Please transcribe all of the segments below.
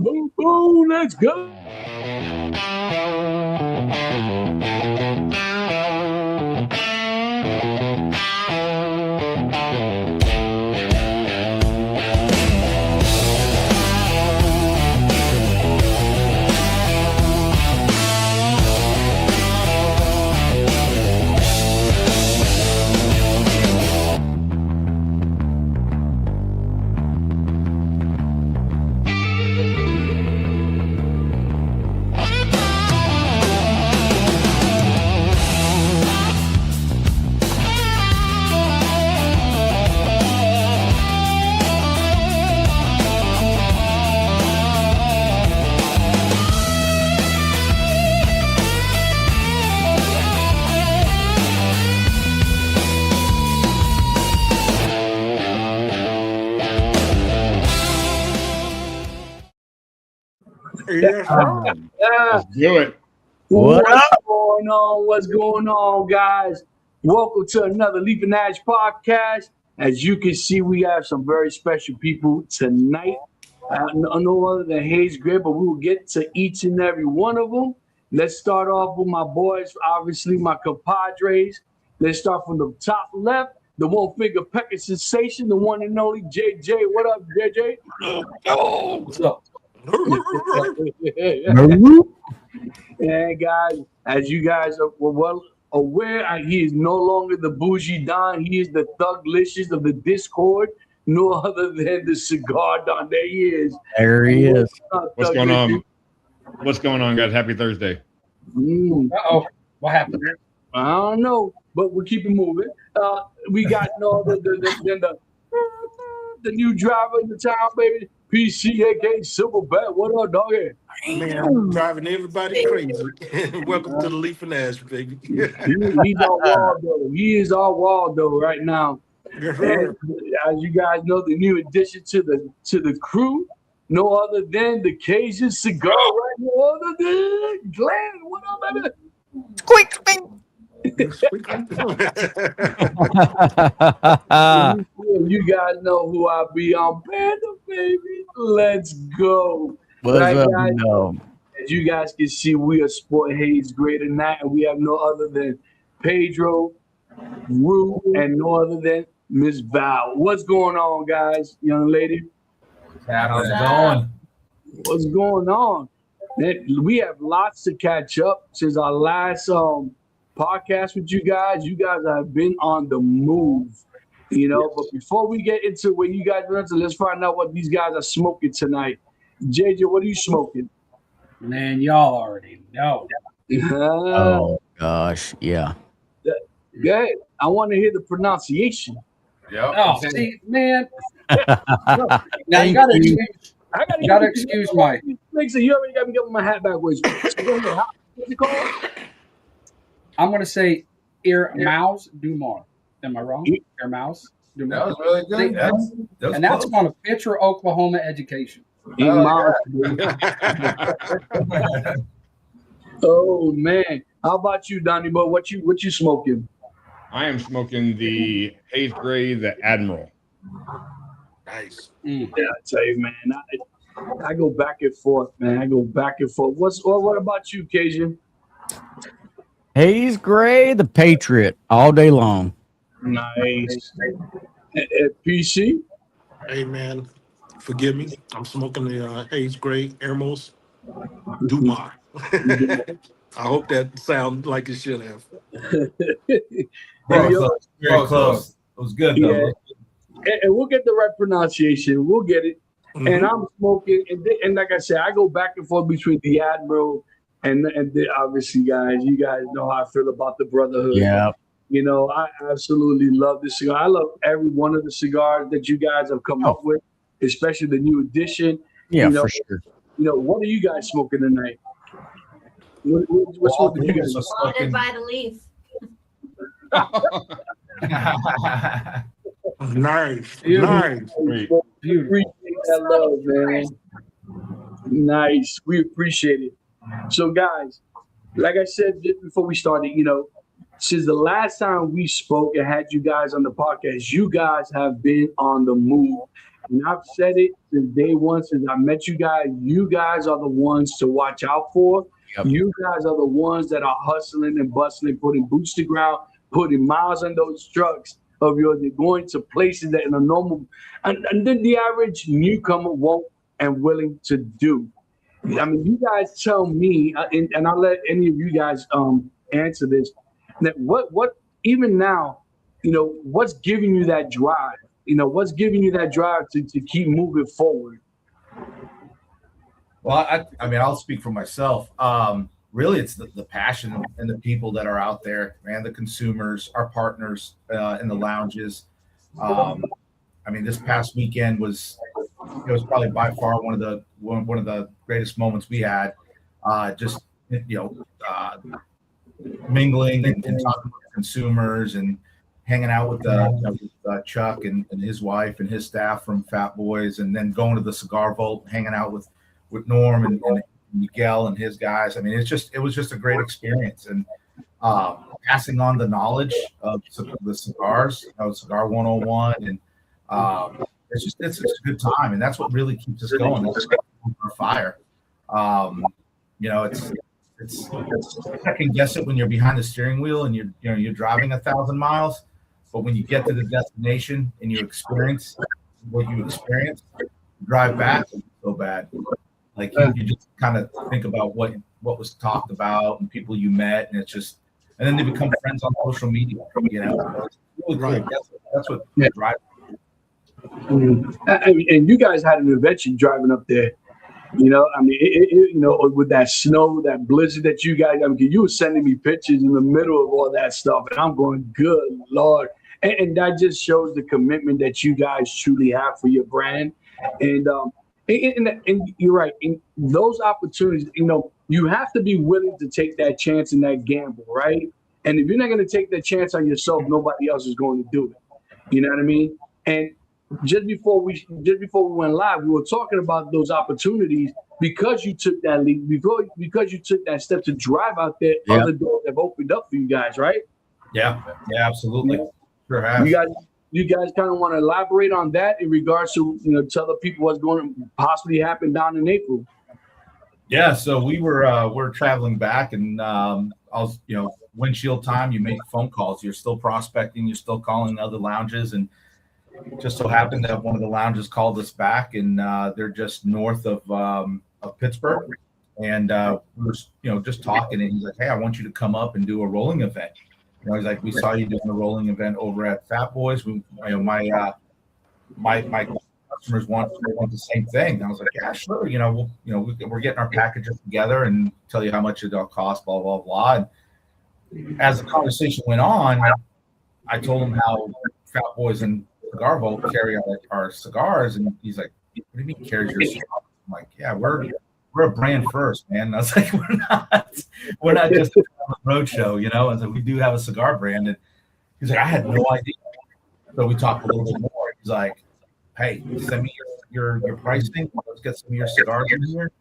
boom, boom, let's go. Yes, sir. Let's do it. What's going on, guys? Welcome to another Leaf and Ash podcast. As you can see, we have some very special people tonight. No other than HAZE, but we will get to each and every one of them. Let's start off with my boys, obviously my compadres. Let's start from the top left, the one-finger pecker sensation, the one and only JJ. What up, JJ? What's up? And guys, as you guys are well aware, he is no longer the bougie Don. He is the thuglicious of the Discord. No other than the cigar Don. There he is. There he is. What's going on? What's going on, guys? Happy Thursday. Uh-oh. What happened? I don't know, but we'll keep it moving. We got no other than the new driver in the town, baby. PC, aka Silverback. What up, doggy? Man, I'm driving everybody crazy. Welcome to the Leaf and Ash, baby. He's our Waldo. He is our Waldo right now. And as you guys know, the new addition to the crew, no other than the Cajun Cigar, right? No other than Glenn. What up, baby? Squeak, squeak. You guys know who I be on Panda, baby. Let's go. What's right, up, guys? no? As you guys can see, we are Sport HAZE greater than that, and we have no other than Pedro, Rue, and no other than Miss Val. What's going on, guys, young lady? How's it going? What's going on? We have lots to catch up since our last podcast with you guys. You guys have been on the move, you know. But before we get into what you guys are into, let's find out what these guys are smoking tonight. JJ, what are you smoking? Man, y'all already know. Oh, gosh. Yeah. Good. I want to hear the pronunciation. Yep. Oh, see, man. Now you gotta excuse my. You already got me getting my hat backwards. What's it called? I'm gonna say Mouse Dumar. Am I wrong? Mouse Dumar. That was really good. That's on a Pitcher, Oklahoma education. Oh man. How about you, Donnie Boy? What you smoking? I am smoking the HAZE Gray, the Admiral. Nice. Yeah, I tell you, man. I go back and forth, man. I go back and forth. What about you, Cajun? HAZE Gray, the Patriot, all day long. Nice. PC? Hey, man, forgive me. I'm smoking the HAZE Gray Hermos Dumar. I hope that sounds like it should have. Bro, very close. It was good, though. Yeah. And we'll get the right pronunciation. We'll get it. Mm-hmm. And I'm smoking. And like I said, I go back and forth between the Admiral and obviously, guys, you guys know how I feel about the Brotherhood. Yeah. You know, I absolutely love this cigar. I love every one of the cigars that you guys have come up with, especially the new edition. Yeah, you know, for sure. You know, what are you guys smoking tonight? What's smoking you guys? Watered by the leaf. Nice. We appreciate that love, man. Nice. We appreciate it. So, guys, like I said just before we started, you know, since the last time we spoke and had you guys on the podcast, you guys have been on the move. and I've said it since day one, since I met you guys. You guys are the ones to watch out for. Yep. You guys are the ones that are hustling and bustling, putting boots to ground, putting miles on those trucks of yours. They're going to places that in a normal, and then the average newcomer won't and willing to do. I mean, you guys tell me, and I'll let any of you guys answer this. That what even now, what's giving you that drive? What's giving you that drive to keep moving forward? Well, I mean, I'll speak for myself. Really, it's the passion and the people that are out there, and the consumers, our partners in the lounges. I mean, this past weekend was probably by far one of the greatest moments we had. Just mingling and talking with consumers and hanging out with Chuck and his wife and his staff from Fat Boys, and then going to the Cigar Vault, hanging out with Norm and Miguel and his guys. I mean, it was just a great experience, and passing on the knowledge of the cigars, Cigar 101, and it's a good time, and that's what really keeps us going. That's our fire. It's I can guess it when you're behind the steering wheel and you're driving 1,000 miles, but when you get to the destination and you experience what you experience, drive back, it's so bad. Like you just kind of think about what was talked about and people you met, and and then they become friends on social media. It's really right. cool. That's what drives. And you guys had an adventure driving up there. I mean, with that snow, that blizzard that you guys, I mean, you were sending me pictures in the middle of all that stuff, and I'm going, good Lord. And that just shows the commitment that you guys truly have for your brand. And you're right. In those opportunities, you have to be willing to take that chance and that gamble, right? And if you're not going to take that chance on yourself, nobody else is going to do it. You know what I mean? And just before we went live, we were talking about those opportunities because you took that leap, because you took that step to drive out there. Yeah. Other doors have opened up for you guys, right? Yeah, absolutely. Sure has. You guys kind of want to elaborate on that in regards to tell the people what's going to possibly happen down in April. Yeah, so we're traveling back, and I was windshield time. You make phone calls. You're still prospecting. You're still calling other lounges, and just so happened that one of the lounges called us back, and they're just north of Pittsburgh, and we were just talking, and he's like, "Hey, I want you to come up and do a rolling event." He's like, "We saw you doing a rolling event over at Fat Boys. My customers want the same thing." And I was like, "Yeah, sure. We're getting our packages together and tell you how much it'll cost, blah blah blah." And as the conversation went on, I told him how Fat Boys and Cigar Vault carry our cigars, and he's like, "What do you mean carries your cigars?" I'm like, "Yeah, we're a brand first, man." And I was like, we're not just a roadshow, And so we do have a cigar brand. And he's like, "I had no idea." So we talked a little bit more. He's like, "Hey, send me your pricing. Let's get some of your cigars in here."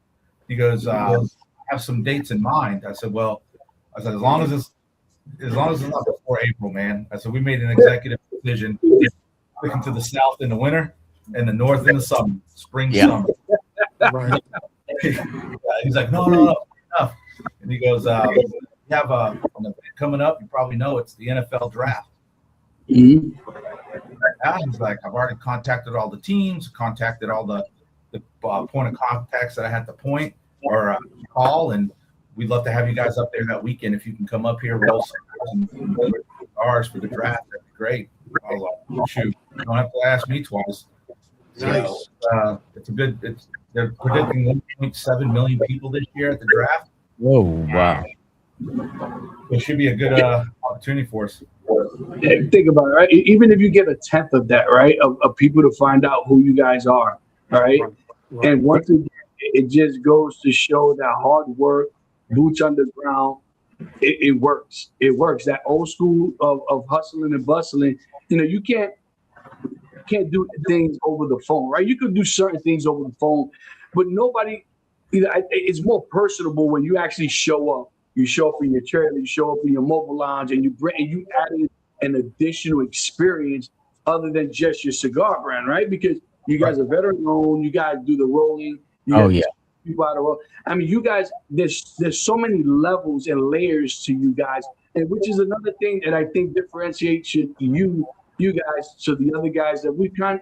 He goes, "I have some dates in mind." I said, as long as it's not before April, man. I said, we made an executive decision. Looking to the south in the winter and the north in the summer, spring, summer. Right. He's like, no, enough. And he goes, we have an event coming up. You probably know it's the NFL draft. Mm-hmm. He's like, I've already contacted all the teams, contacted all the point of contacts that I had to point or call, and we'd love to have you guys up there that weekend. If you can come up here, roll some cigars for the draft, that'd be great. I was like, shoot, you don't have to ask me twice. Nice. So, they're predicting 1.7 million people this year at the draft. Oh, wow. It should be a good opportunity for us. Yeah, think about it, right? Even if you get 1/10 of that, right, of people to find out who you guys are, all right? And once again, it just goes to show that hard work, boots on the ground, it works. It works. That old school of hustling and bustling, you can't do things over the phone, right? You could do certain things over the phone, but nobody, it's more personable when you actually show up. You show up in your trailer, you show up in your mobile lounge, and you add in an additional experience other than just your cigar brand, right? Because You guys are veteran owned. You guys do the rolling. You Oh guys yeah. people out of roll. I mean, you guys. There's so many levels and layers to you guys, and which is another thing that I think differentiates you guys to the other guys that we kind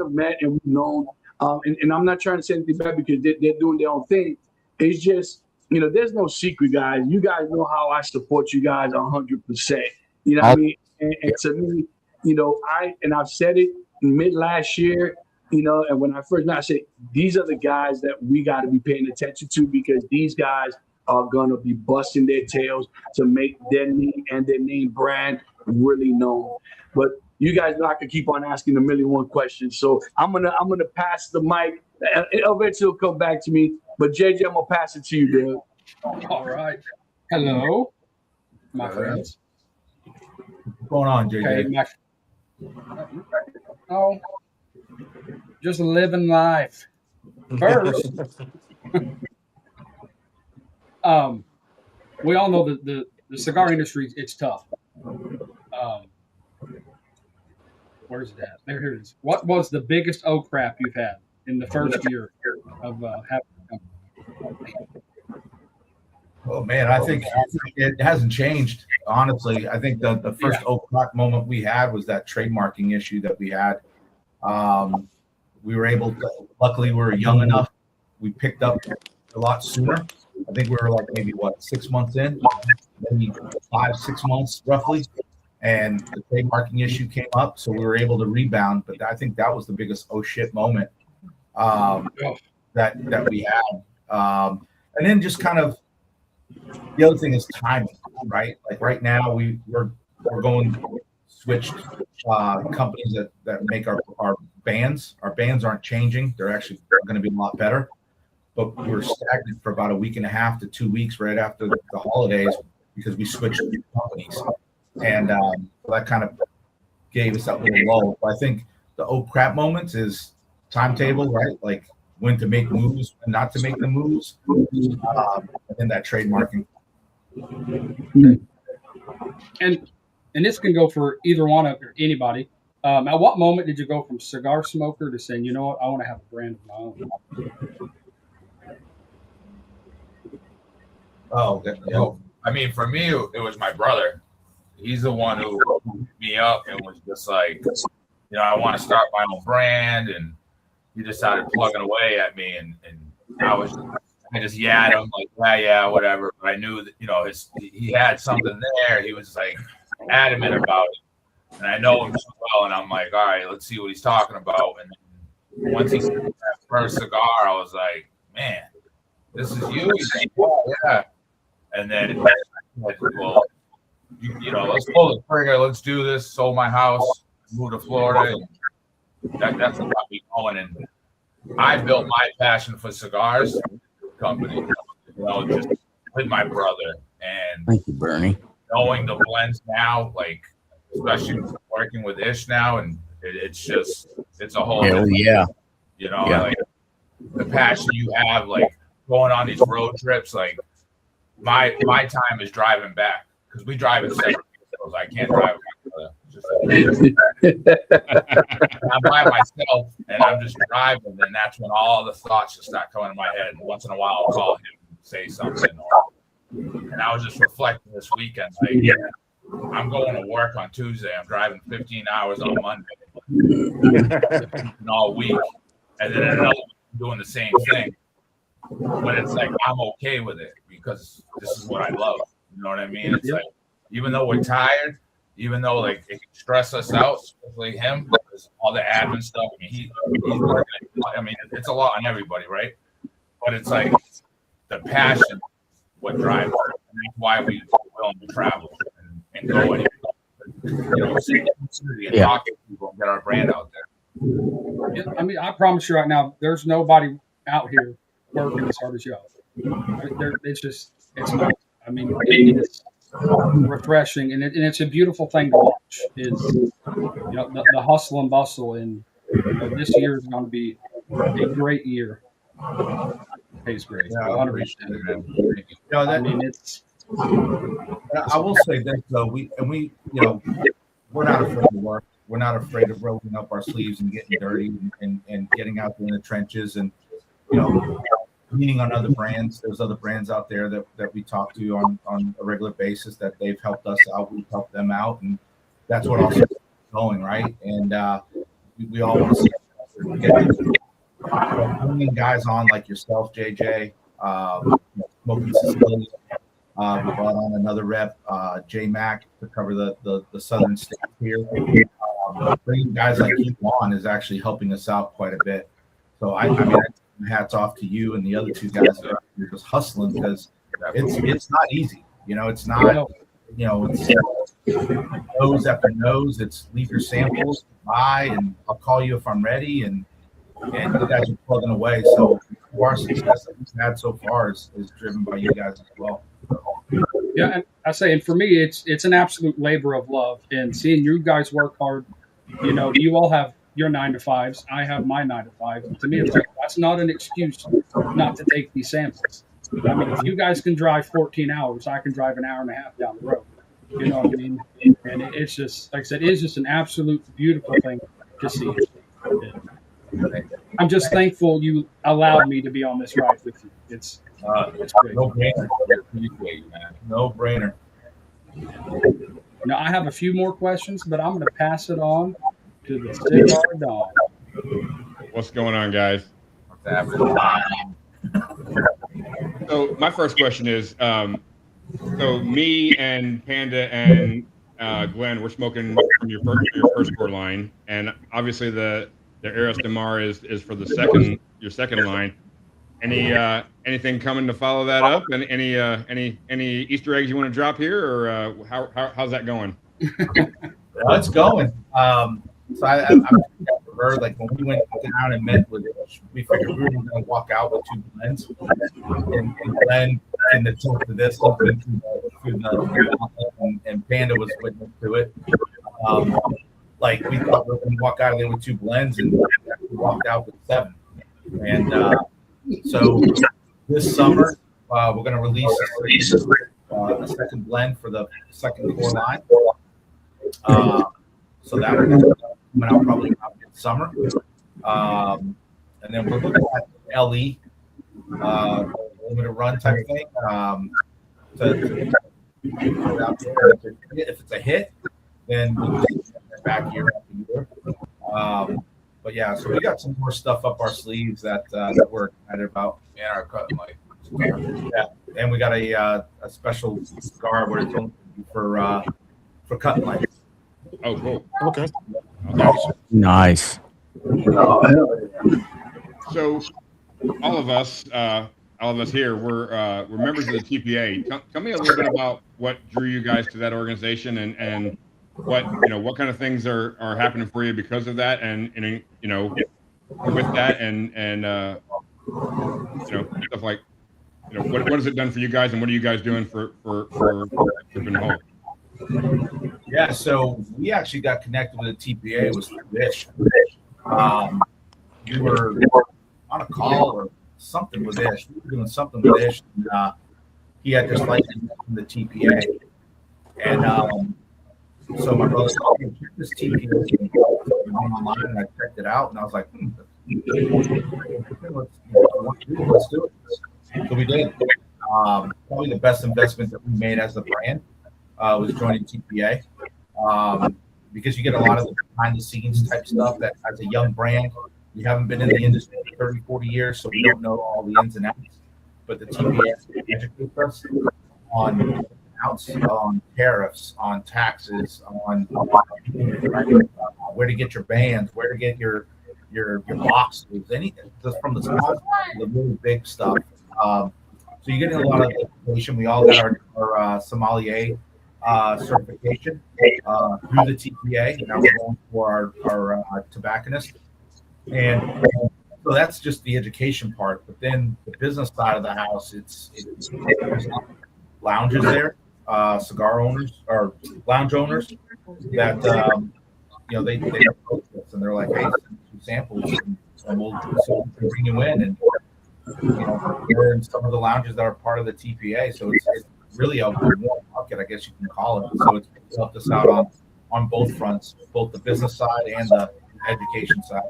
of met and we've known. And I'm not trying to say anything bad because they're doing their own thing. It's just, there's no secret, guys. You guys know how I support you guys 100%. You know what I mean? And to me, I've said it mid last year, and when I first met, I said, these are the guys that we got to be paying attention to because these guys are going to be busting their tails to make their name and their name brand really known. But you guys know I can keep on asking a million one questions. So I'm gonna pass the mic. Eventually it'll come back to me. But JJ, I'm gonna pass it to you, dude. All right. Hello, my friends. What's going on, JJ? Okay, just living life. First, we all know that the cigar industry, it's tough. Where's that? Here it is. What was the biggest crap you've had in the first year of having a company? Oh man, I think it hasn't changed. Honestly, I think the first crap moment we had was that trademarking issue that we had. We were able to. Luckily, we were young enough. We picked up a lot sooner. I think we were like maybe 6 months in, maybe 5-6 months roughly. And the trademarking issue came up, so we were able to rebound. But I think that was the biggest oh shit moment that we had. And then just kind of the other thing is timing, right? Like right now we're going switched companies that make our bands. Our bands aren't changing; they're actually going to be a lot better. But we were stagnant for about a week and a half to 2 weeks right after the holidays because we switched companies. And that kind of gave us that little lull. But I think the oh crap moments is timetable, right? Like when to make moves, when not to make the moves, and then that trademarking. And this can go for either one or anybody. At what moment did you go from cigar smoker to saying, you know what, I want to have a brand of my own? Oh, Yo, I mean, for me, it was my brother. He's the one who hit me up and was just like, I want to start my own brand, and he just started plugging away at me, and I just yapped him like, yeah, whatever. But I knew that he had something there. He was like adamant about it, and I know him so well. And I'm like, all right, let's see what he's talking about. And then once he said that first cigar, I was like, man, this is you. He's like, oh, yeah. And then well, let's pull the trigger. Let's do this. Sold my house, moved to Florida. And that's what got me going. And I built my passion for cigars company, just with my brother. And thank you, Bernie. Knowing the blends now, like especially working with Ish now, and it's a whole like the passion you have, like going on these road trips, like my time is driving back because we drive in separate vehicles. I can't drive I'm by myself and I'm just driving, and that's when all the thoughts just start coming in my head. And once in a while I'll call him and say something. And I was just reflecting this weekend, like, I'm going to work on Tuesday. I'm driving 15 hours on Monday and all week. And then another week doing the same thing. But it's like, I'm okay with it because this is what I love. You know what I mean? It's like, even though we're tired, even though like it can stress us out, especially him, because all the admin stuff. I mean, he's working. I mean, it's a lot on everybody, right? But it's like the passion, what drives us, and that's why we're willing to travel and go and see the community and talk to people and get our brand out there. Yeah, I mean, I promise you right now, there's nobody out here working as hard as y'all. It's not. I mean, it's refreshing, and it's a beautiful thing to watch. Is the hustle and bustle, and this year is going to be a great year. HAZE great. Yeah, 100%. I mean, it's. I will say this though, we're not afraid to work. we're not afraid of rolling up our sleeves and getting dirty and getting out there in the trenches and, leaning on other brands. There's other brands out there that we talk to on a regular basis that they've helped us out. We've helped them out. And that's what also is going, right? And we all want to see bringing guys on like yourself, JJ, Smoking Sicily. We brought on another rep, J Mac, to cover the southern states here. Bringing guys like you on is actually helping us out quite a bit. So I mean, hats off to you and the other two guys that are just hustling, because it's not easy. It's not. It's nose after nose. It's leave your samples, buy, and I'll call you if I'm ready. And you guys are plugging away. So our success that we've had so far is driven by you guys as well. Yeah, and I say, and for me, it's an absolute labor of love. And seeing you guys work hard, you all have your 9 to 5s. I have my 9 to 5. To me, it's like, that's not an excuse not to take these samples. I mean, if you guys can drive 14 hours, I can drive an hour and a half down the road. You know what I mean? And it's just, like I said, it's just an absolute beautiful thing to see. I'm just thankful you allowed me to be on this ride with you. It's great. No brainer. No brainer. Now, I have a few more questions, but I'm going to pass it on to the Cigar Dog. What's going on, guys? So my first question is, so me and Panda and Glenn, we're smoking from your first core line, and obviously the Eros Demar is for your second line. Anything coming to follow that up, and any Easter eggs you want to drop here, or how's that going? It's going. So I heard, like, when we went down and met with, we figured we were going to walk out with 2 blends, and Glenn in the tilt to this, and Panda was witness to it. Like, we thought we were going to walk out of there with 2 blends, and we walked out with 7. And so this summer, we're going to release a second blend for the second core line. So that will be coming out probably about midsummer. And then we're looking at LE, limited run type thing. To put it out there. If it's a hit, then we'll just back year after year. But yeah, so we got some more stuff up our sleeves that we're excited about. And our cut mic. Yeah, and we got a special cigar where it's only for cut lights. Oh, cool. Okay. Nice. So all of us here, we're members of the TPA. Tell me a little bit about what drew you guys to that organization, and what kind of things are happening for you because of that, and with that, and stuff like, what has it done for you guys, and what are you guys doing for Trippin' Hole? Yeah, so we actually got connected with the TPA. It was through Ish. We were on a call or something with Ish. We were doing something with Ish. And, he had just like from the TPA. And so my brother called me, check this TPA thing online, and I checked it out, and I was like, let's do it. So we did. Probably the best investment that we made as a brand was joining TPA, because you get a lot of the behind the scenes type stuff that as a young brand, we haven't been in the industry for 30, 40 years, so we don't know all the ins and outs. But the TPA educates us on tariffs, on taxes, on where to get your bands, where to get your boxes, anything, just from the small to the really big stuff. So you're getting a lot of education. We all got our sommelier certification through the TPA. Now we're going for our tobacconist, and so that's just the education part. But then the business side of the house, it's lounges there, cigar owners or lounge owners that they approach us and they're like, hey, send some samples and we'll bring you in, and we're in some of the lounges that are part of the TPA. So it's really a warm market, I guess you can call it. So it's helped us out on both fronts, both the business side and the education side.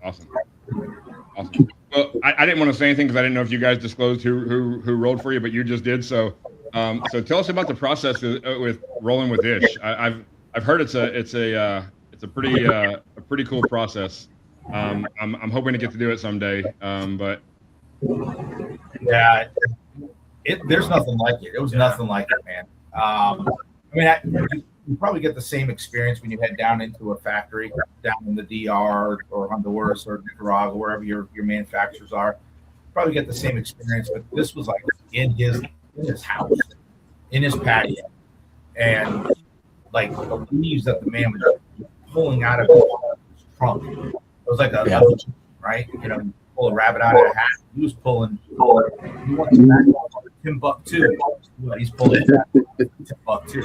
Awesome. Well, I didn't want to say anything because I didn't know if you guys disclosed who rolled for you, but you just did. So tell us about the process with rolling with Ish. I've heard it's a pretty cool process. I'm hoping to get to do it someday. But yeah, there's nothing like it. It was nothing like it, man. I mean, you probably get the same experience when you head down into a factory down in the DR or Honduras or Nicaragua, wherever your manufacturers are. Probably get the same experience, but this was like in his house, in his patio, and like the leaves that the man was pulling out of his trunk. It was like a right, you know, you pull a rabbit out of a hat. He was pulling. He wants Timbuktu. He's pulling Timbuktu.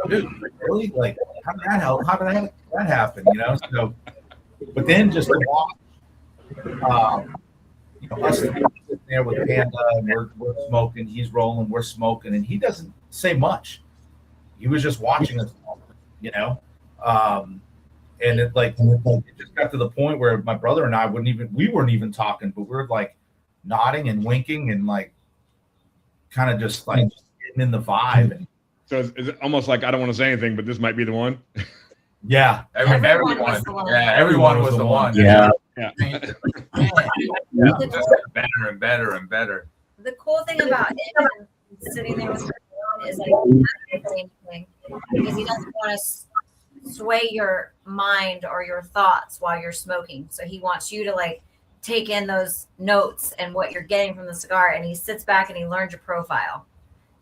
Dude, really? Like, how did that help? How did that happen? You know. So, but then just to watch, you know, us sitting there with Panda, and we're smoking. He's rolling. We're smoking, and he doesn't say much. He was just watching us, you know. And it just got to the point where my brother and I we weren't even talking, but we were like nodding and winking and like kind of just like getting in the vibe. And, so it's almost like I don't want to say anything, but this might be the one. Yeah, everyone was the one. Yeah, everyone was the one. Yeah. Just better and better and better. The cool thing about it, sitting there with him, is like he doesn't say anything because he doesn't want to sway your mind or your thoughts while you're smoking. So he wants you to like take in those notes and what you're getting from the cigar, and he sits back and he learns your profile,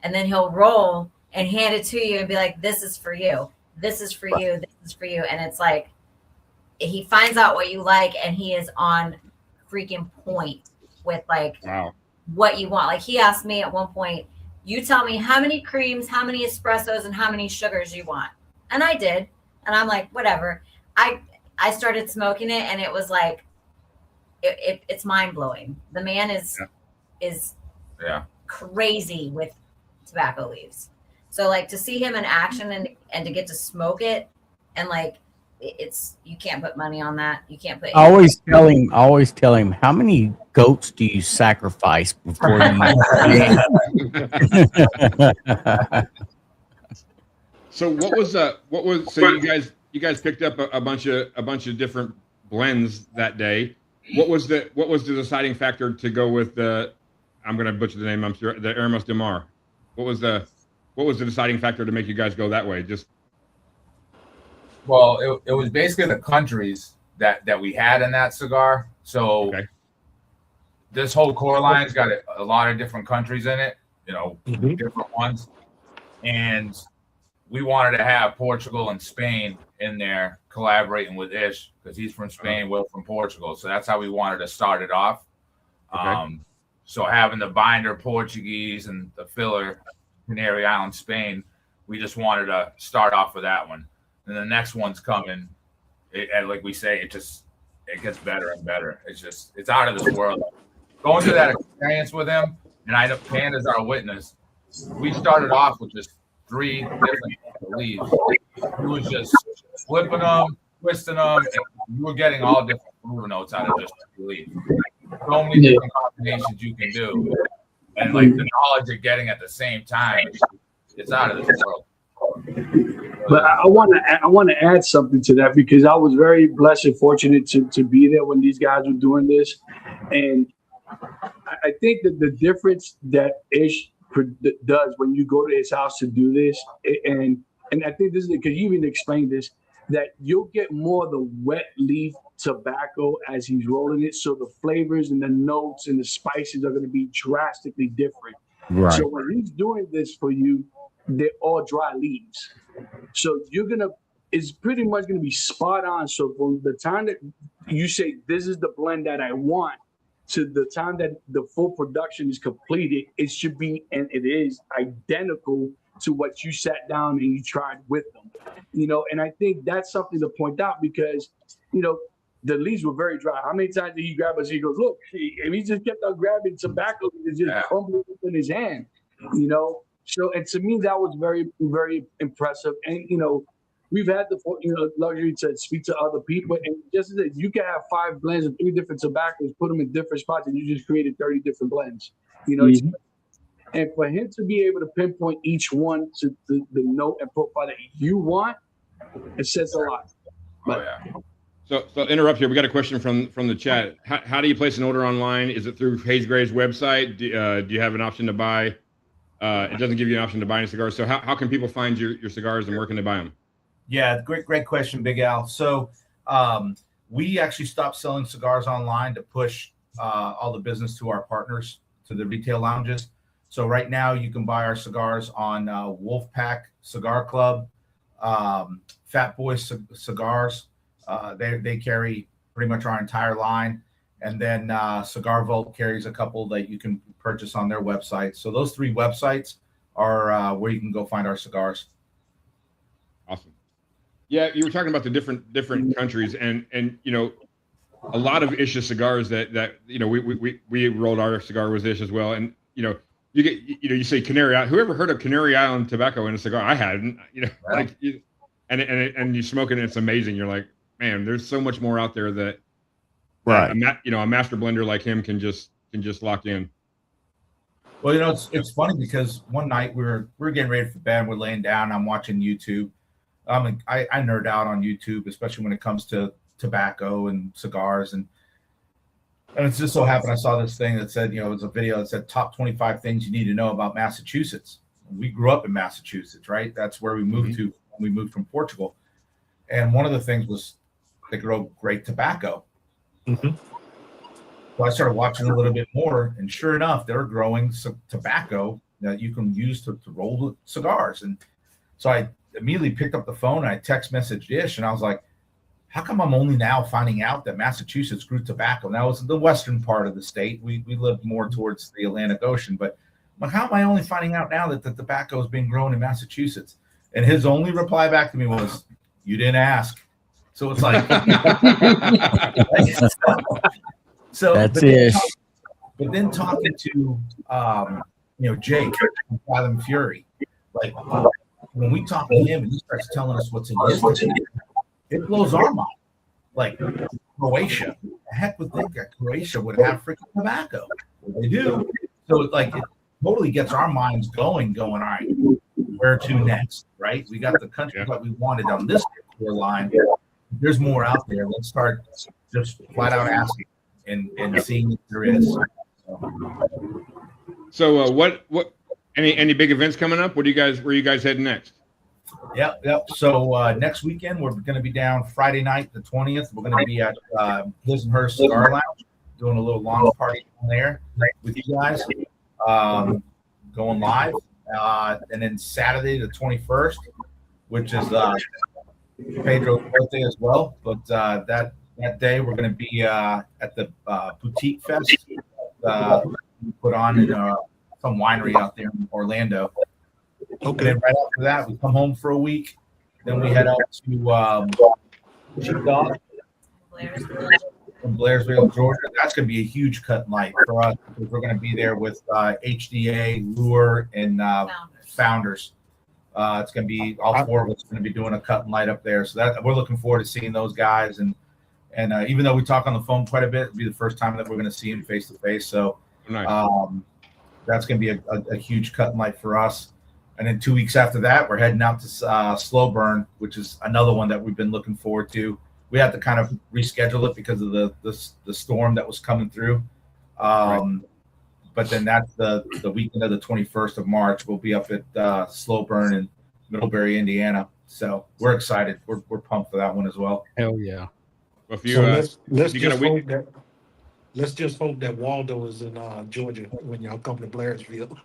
and then he'll roll and hand it to you and be like, this is for you, this is for you, this is for you. And it's like he finds out what you like, and he is on freaking point with like what you want. Like he asked me at one point, you tell me how many creams, how many espressos, and how many sugars you want. And I did. And I'm like, whatever. I started smoking it, and it was like, it's mind blowing. The man is crazy with tobacco leaves. So like to see him in action and to get to smoke it, and like you can't put money on that. You can't put. I always tell him, how many goats do you sacrifice before you? So you guys picked up a bunch of different blends that day. What was the deciding factor to go with I'm going to butcher the name, I'm sure, the Hermos de Mar? What was the deciding factor to make you guys go that way? Well, it was basically the countries that we had in that cigar. So this whole core line's got a lot of different countries in it, you know, different ones. And we wanted to have Portugal and Spain in there collaborating with Ish because he's from Spain, Will from Portugal. So that's how we wanted to start it off. So having the binder Portuguese and the filler Canary Island, Spain, we just wanted to start off with that one. And the next one's coming. And like we say, it gets better and better. It's out of this world. Going through that experience with him, and I know Panda's our witness. We started off with just 3 different leaves. He was just flipping them, twisting them, and you were getting all different flavor notes out of just 3 leaves. So many different combinations you can do, and like the knowledge you're getting at the same time, it's out of this world. But I want to add something to that, because I was very blessed and fortunate to be there when these guys were doing this, and I think that the difference that Ish does when you go to his house to do this, and I think this is because you even explained this, that you'll get more of the wet leaf tobacco as he's rolling it, so the flavors and the notes and the spices are going to be drastically different. Right. So when he's doing this for you, they're all dry leaves, so it's pretty much going to be spot on. So from the time that you say this is the blend that I want to the time that the full production is completed, it should be, and it is, identical to what you sat down and you tried with them, you know. And I think that's something to point out, because, you know, the leaves were very dry. How many times did he grab us? He goes, look, and he just kept on grabbing tobacco and just crumbling it in his hand, you know. So, and to me, that was very, very impressive. And, you know, we've had the luxury to speak to other people, and just as you can have 5 blends of 3 different tobaccos, put them in different spots, and you just created 30 different blends. And for him to be able to pinpoint each one to the note and profile that you want, it says a lot. But, So interrupt here. We got a question from the chat. How do you place an order online? Is it through HAZE Gray's website? Do you have an option to buy? It doesn't give you an option to buy any cigars. So how can people find your cigars, and where can they buy them? Yeah, great question, Big Al. So we actually stopped selling cigars online to push all the business to our partners, to the retail lounges. So right now you can buy our cigars on Wolfpack Cigar Club, Fat Boy Cigars. They carry pretty much our entire line. And then Cigar Vault carries a couple that you can purchase on their website. So those 3 websites are where you can go find our cigars. Awesome. Yeah, you were talking about the different countries, and a lot of Isha cigars that we rolled our cigar with Ish as well, and you get you say Canary Island. Whoever heard of Canary Island tobacco in a cigar? I hadn't. And you smoke it, and it's amazing. You're like, man, there's so much more out there that a master blender like him can just lock in. Well, it's funny because one night we were getting ready for bed. We're laying down. I'm watching YouTube. I nerd out on YouTube, especially when it comes to tobacco and cigars, and it just so happened I saw this thing that said, it was a video that said top 25 things you need to know about Massachusetts. We grew up in Massachusetts, right? That's where we moved to when we moved from Portugal. And one of the things was they grow great tobacco. So I started watching a little bit more, and sure enough, they're growing some tobacco that you can use to roll cigars. And so I immediately picked up the phone and I text messaged Ish, and I was like, how come I'm only now finding out that Massachusetts grew tobacco? And that was the western part of the state. We lived more towards the Atlantic Ocean, but how am I only finding out now that the tobacco is being grown in Massachusetts? And his only reply back to me was, you didn't ask. So it's like, so that's it. But then talking to, Jake from Fathom Fury, like when we talk to him and he starts telling us what's in his tobacco, it blows our mind. Like Croatia, the heck would think that Croatia would have freaking tobacco? Well, they do. So it totally gets our minds going. All right, where to next? Right? We got the country that we wanted on this line. There's more out there. Let's start just flat out asking and seeing if there is. So what any big events coming up? Where are you guys heading next? Yep. So next weekend we're going to be down Friday night, the 20th. We're going to be at His and Her Cigar Lounge, doing a little launch party down there with you guys, going live. And then Saturday, the 21st, which is Pedro's birthday as well. But that day we're going to be at the Boutique Fest put on in some winery out there in Orlando. Okay. And then right after that, we come home for a week. Then we head out to Sheepdog from Blairsville, Georgia. That's going to be a huge cut and light for us because we're going to be there with HDA, Lure, and Founders. It's going to be all 4 of us going to be doing a cut and light up there. So that we're looking forward to seeing those guys. And even though we talk on the phone quite a bit, it'll be the first time that we're going to see them face to face. So that's going to be a huge cut and light for us. And then 2 weeks after that, we're heading out to Slow Burn, which is another one that we've been looking forward to. We had to kind of reschedule it because of the storm that was coming through. But then that's the weekend of the 21st of March. We'll be up at Slow Burn in Middlebury, Indiana. So we're excited. We're pumped for that one as well. Hell yeah. Well, if you, let's just hope that Waldo is in Georgia when y'all come to Blairsville.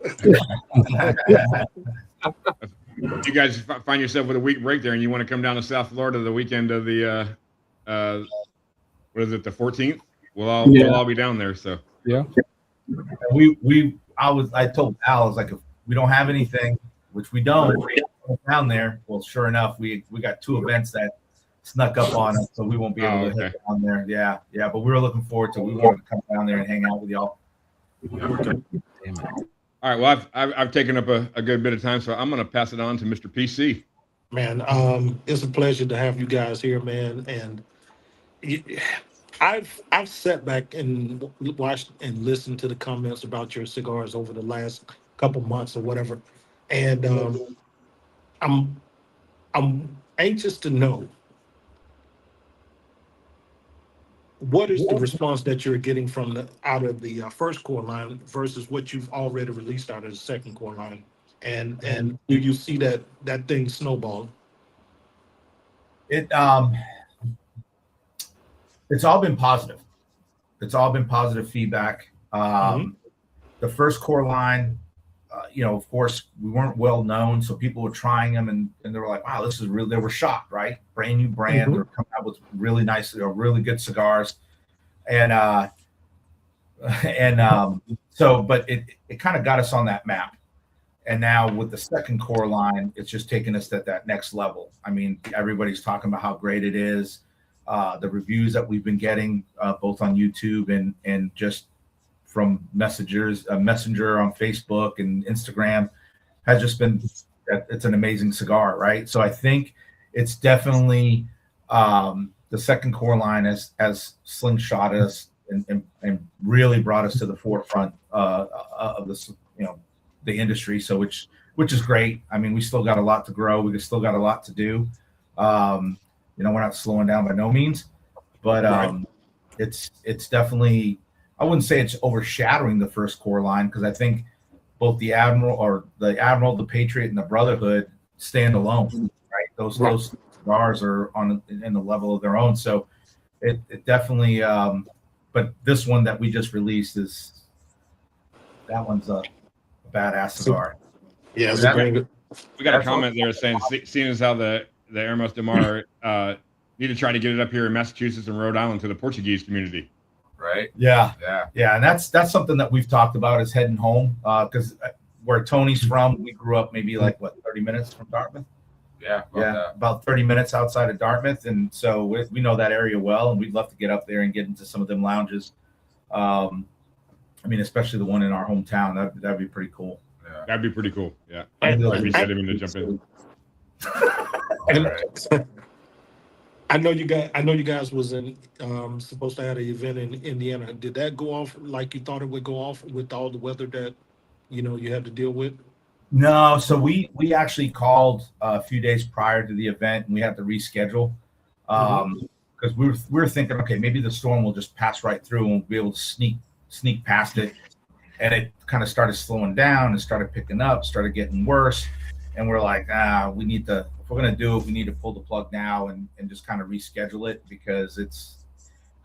If you guys find yourself with a week break there and you want to come down to South Florida the weekend of the what is it, the 14th? We'll all be down there. So yeah. I told Al, I was like, if we don't have anything, which we don't down there, well, sure enough, we got 2 events that snuck up on us, so we won't be able to head down there. Yeah, but we were looking forward to. We wanted to come down there and hang out with y'all. Okay. All right. Well, I've taken up a good bit of time, so I'm going to pass it on to Mr. PC. Man, it's a pleasure to have you guys here, man. And y- I've sat back and watched and listened to the comments about your cigars over the last couple months or whatever, and I'm I'm anxious to know what is the response that you're getting from the out of the first core line versus what you've already released out of the second core line, and do you see that thing snowball? It it's all been positive. It's all been positive feedback. The first core line, of course, we weren't well known, so people were trying them, and they were like, "Wow, this is really." They were shocked, right? Brand new brand. They're coming out with really nice, really good cigars, and so, but it kind of got us on that map. And now with the second core line, it's just taking us to that next level. I mean, everybody's talking about how great it is. The reviews that we've been getting, both on YouTube and just from messenger on Facebook and Instagram, has just been, it's an amazing cigar, right? So I think it's definitely the second core line has slingshot us and really brought us to the forefront of this, the industry. So which is great. I mean, we still got a lot to grow. We still got a lot to do. We're not slowing down by no means, but it's definitely, I wouldn't say it's overshadowing the first core line, because I think both the Admiral, the Patriot, and the Brotherhood stand alone, right? Those cigars are in the level of their own. So it definitely, but this one that we just released that one's a badass cigar. Yeah, we got a comment there saying, seeing as how the Hermos de Mar need to try to get it up here in Massachusetts and Rhode Island to the Portuguese community. Right. Yeah. And that's something that we've talked about, is heading home, because where Tony's from, we grew up maybe 30 minutes from Dartmouth. Yeah. About 30 minutes outside of Dartmouth, and so we know that area well, and we'd love to get up there and get into some of them lounges. I mean, especially the one in our hometown. That'd be pretty cool. Yeah. That'd be pretty cool. Yeah. I didn't mean to jump in. I know you guys was supposed to have an event in Indiana. Did that go off like you thought it would go off with all the weather that you had to deal with? No, so we actually called a few days prior to the event, and we had to reschedule because we were thinking, okay, maybe the storm will just pass right through and we'll be able to sneak past it. And it kind of started slowing down and started picking up, started getting worse. And we're like, we need to, if we're going to do it, we need to pull the plug now and just kind of reschedule it, because it's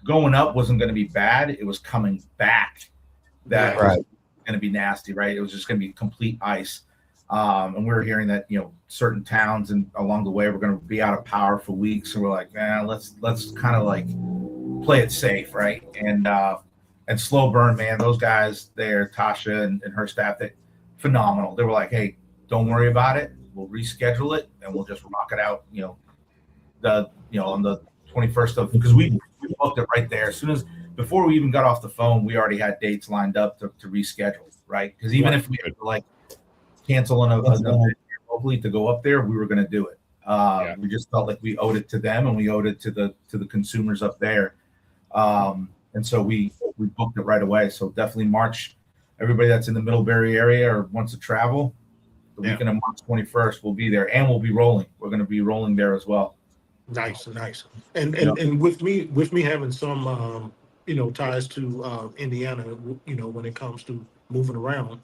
going up wasn't going to be bad. It was coming back that was going to be nasty, right? It was just going to be complete ice. And we were hearing that, certain towns and along the way we're going to be out of power for weeks. And we're like, let's kind of play it safe, right? And Slow Burn, man, those guys there, Tasha and her staff, they phenomenal. They were like, hey, don't worry about it. We'll reschedule it and we'll just rock it out, on the 21st of, because we booked it right there. As soon as, before we even got off the phone, we already had dates lined up to reschedule, right? Because even if we had to cancel hopefully to go up there, we were going to do it. We just felt like we owed it to them, and we owed it to the consumers up there. And so we booked it right away. So definitely March, everybody that's in the Middlebury area or wants to travel, the weekend of March 21st, we'll be there, and we'll be rolling. We're going to be rolling there as well. Nice. And with me having some ties to Indiana, when it comes to moving around,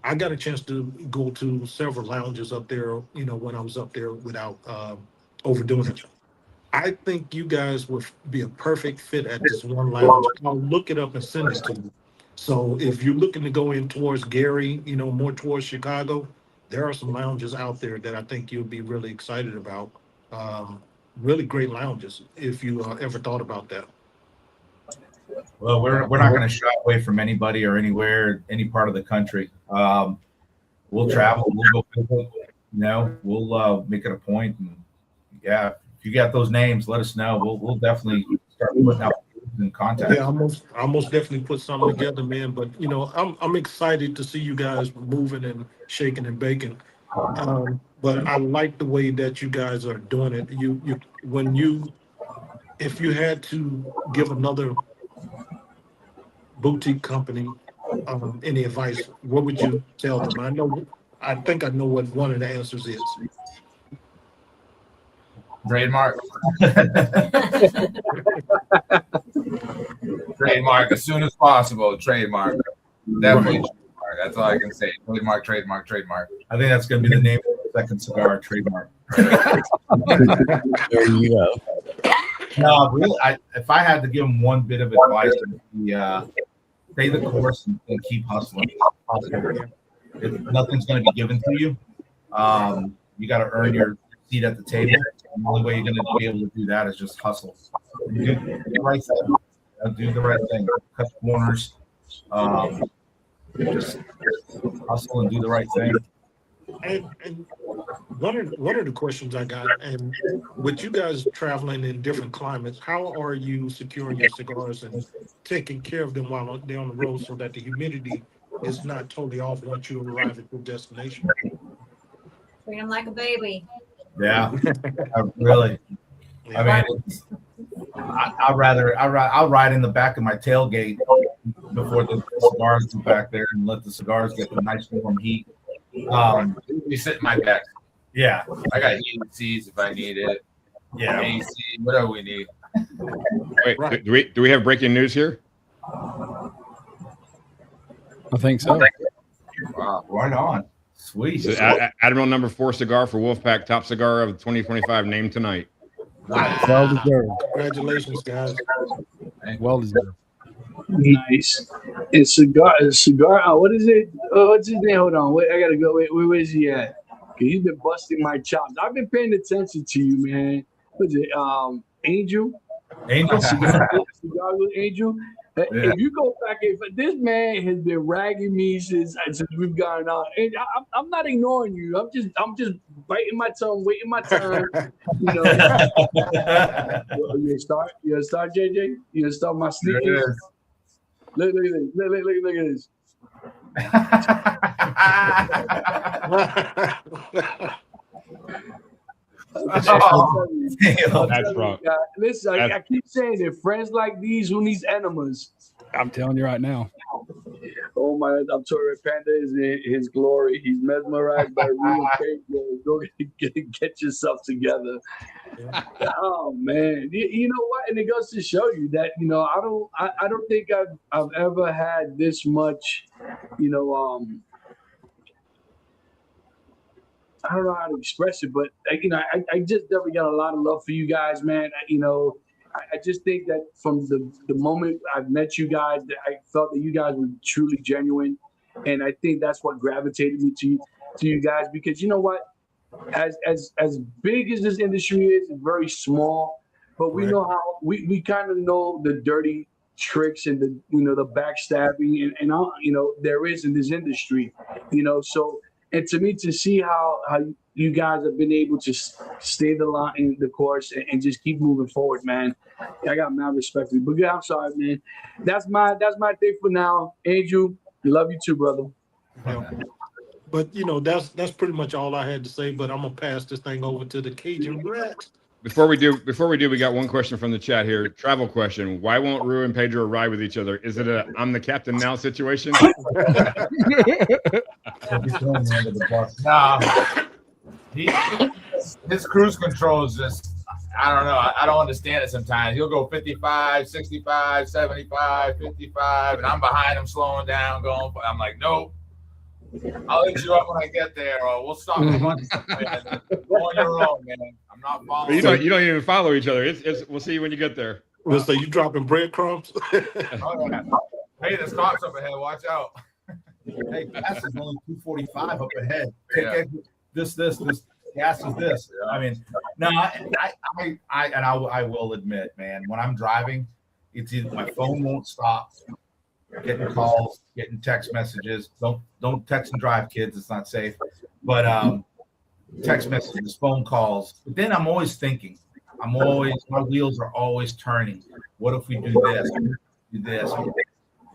I got a chance to go to several lounges up there, when I was up there without overdoing it. I think you guys would be a perfect fit at this one lounge. I'll look it up and send it to you. So if you're looking to go in towards Gary, more towards Chicago, there are some lounges out there that I think you'll be really excited about. Really great lounges, if you ever thought about that. Well, we're not going to shy away from anybody or anywhere, any part of the country. We'll travel. We'll go visit. We'll make it a point. And if you got those names, let us know. We'll definitely start putting out in contact. Yeah, I almost definitely put something together, man. But I'm excited to see you guys moving and shaking and baking. But I like the way that you guys are doing it. If you had to give another boutique company any advice, what would you tell them? I think I know what one of the answers is. Trademark. Trademark as soon as possible. Trademark. Definitely. Trademark. That's all I can say. Trademark, trademark, trademark. I think that's going to be the name of the second cigar, trademark. There you go. No, really, if I had to give them one bit of advice, it would be stay the course and keep hustling. Nothing's going to be given to you. You got to earn your seat at the table. And the only way you're going to be able to do that is just hustle. Do the right thing. Do the right thing. Cut corners. Just hustle and do the right thing. And one of the questions I got, and with you guys traveling in different climates, how are you securing your cigars and taking care of them while they're on the road so that the humidity is not totally off once you arrive at your destination? Treat him like a baby. Yeah, really. I mean, I'll ride in the back of my tailgate before the cigars go back there and let the cigars get the nice warm heat. We sit in my back. Yeah, I got heated seats if I need it. yeah. AC, whatever we need. Wait, Right. do we have breaking news here? I think so. Wow. Right on. Sweet. So, Admiral number 4 cigar for Wolfpack, top cigar of 2025, named tonight. Well deserved. Congratulations, guys. Well deserved. Nice. And cigar. What is it? What's his name? Hold on. Wait, I gotta go. Wait, where is he at? 'Cause he's been busting my chops. I've been paying attention to you, man. What's it? Angel. Angel. Cigar with Angel. If you go back, if this man has been ragging me since we've gone on, and I'm not ignoring you. I'm just biting my tongue, waiting my turn. You know. You start, JJ. You start my sneakers. Look at this. That's wrong. Listen, I keep saying it. Friends like these, who needs enemas? I'm telling you right now. Oh my! I'm sorry, Panda is in his glory. He's mesmerized by real paper. Go get yourself together. Oh man, you know what? And it goes to show you that I don't think I've ever had this much, I don't know how to express it, but I just definitely got a lot of love for you guys, man. I just think that from the moment I've met you guys, I felt that you guys were truly genuine, and I think that's what gravitated me to you guys. Because you know what, as big as this industry is, it's very small, but we know how we kind of know the dirty tricks and the backstabbing and there is in this industry, so. And to me, to see how you guys have been able to stay the line in the course and just keep moving forward, man. I got mad respect for you. But yeah, I'm sorry, man. That's my thing for now. Angel, love you too, brother. But that's pretty much all I had to say. But I'm gonna pass this thing over to the Cajun Rat. Before we do, we got one question from the chat here. Travel question: why won't Rue and Pedro ride with each other? Is it a "I'm the captain now" situation? No. His cruise control is just, I don't know. I don't understand it sometimes. He'll go 55, 65, 75, 55, and I'm behind him slowing down, going. I'm like, nope. I'll hit you up when I get there, or we'll stop at lunch. Go on your own, man. I'm not following. You don't even follow each other. We'll see you when you get there. So you dropping breadcrumbs? Oh, yeah. Hey, there's cops up ahead. Watch out. Hey, gas is only $2.45 up ahead. Yeah. This gas is this. Yeah. I mean, no, I will admit, man, when I'm driving, it's either my phone won't stop. Getting calls, getting text messages. Don't text and drive, kids. It's not safe. But text messages, phone calls. But then I'm always thinking. My wheels are always turning. What if we do this? Do this?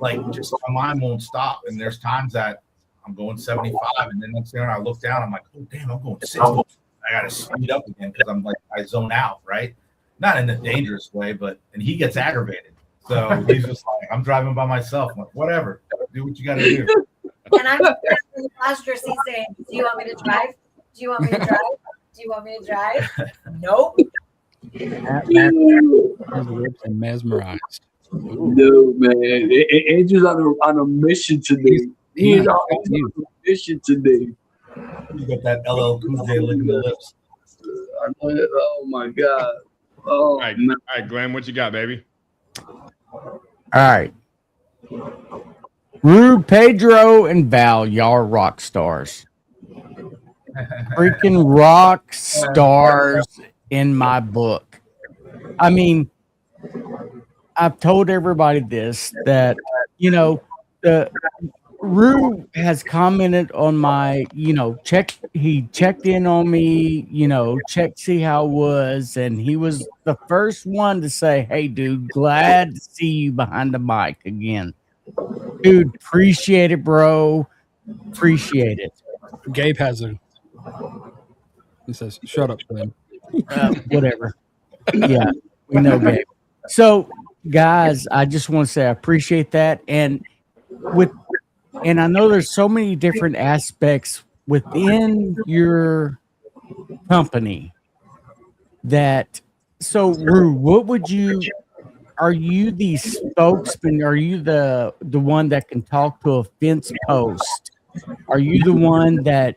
Like, just my mind won't stop. And there's times that I'm going 75, and then next thing I look down, I'm like, oh damn, I'm going 60. I got to speed up again because I'm like, I zone out, right? Not in a dangerous way, and he gets aggravated. So he's just like, I'm driving by myself. I'm like, whatever, do what you got to do. And I'm in the passenger seat saying, do you want me to drive? Do you want me to drive? Do you want me to drive? Nope. And mesmerized. No, man. Andrew's on a mission today. He's on a mission today. You got that LL Cool J licking the lips. Oh my God. Oh, All right, Glenn, what you got, baby? All right. Rue, Pedro, and Val, y'all are rock stars. Freaking rock stars in my book. I mean, I've told everybody this, that, Rue has commented on my, he checked in on me, checked to see how it was. And he was the first one to say, hey, dude, glad to see you behind the mic again. Dude, appreciate it, bro. Appreciate it. Gabe has he says, shut up, Glenn. Whatever. Yeah, we know Gabe. So, guys, I just want to say I appreciate that. And I know there's so many different aspects within your company so Rue, are you the spokesman? Are you the one that can talk to a fence post? Are you the one that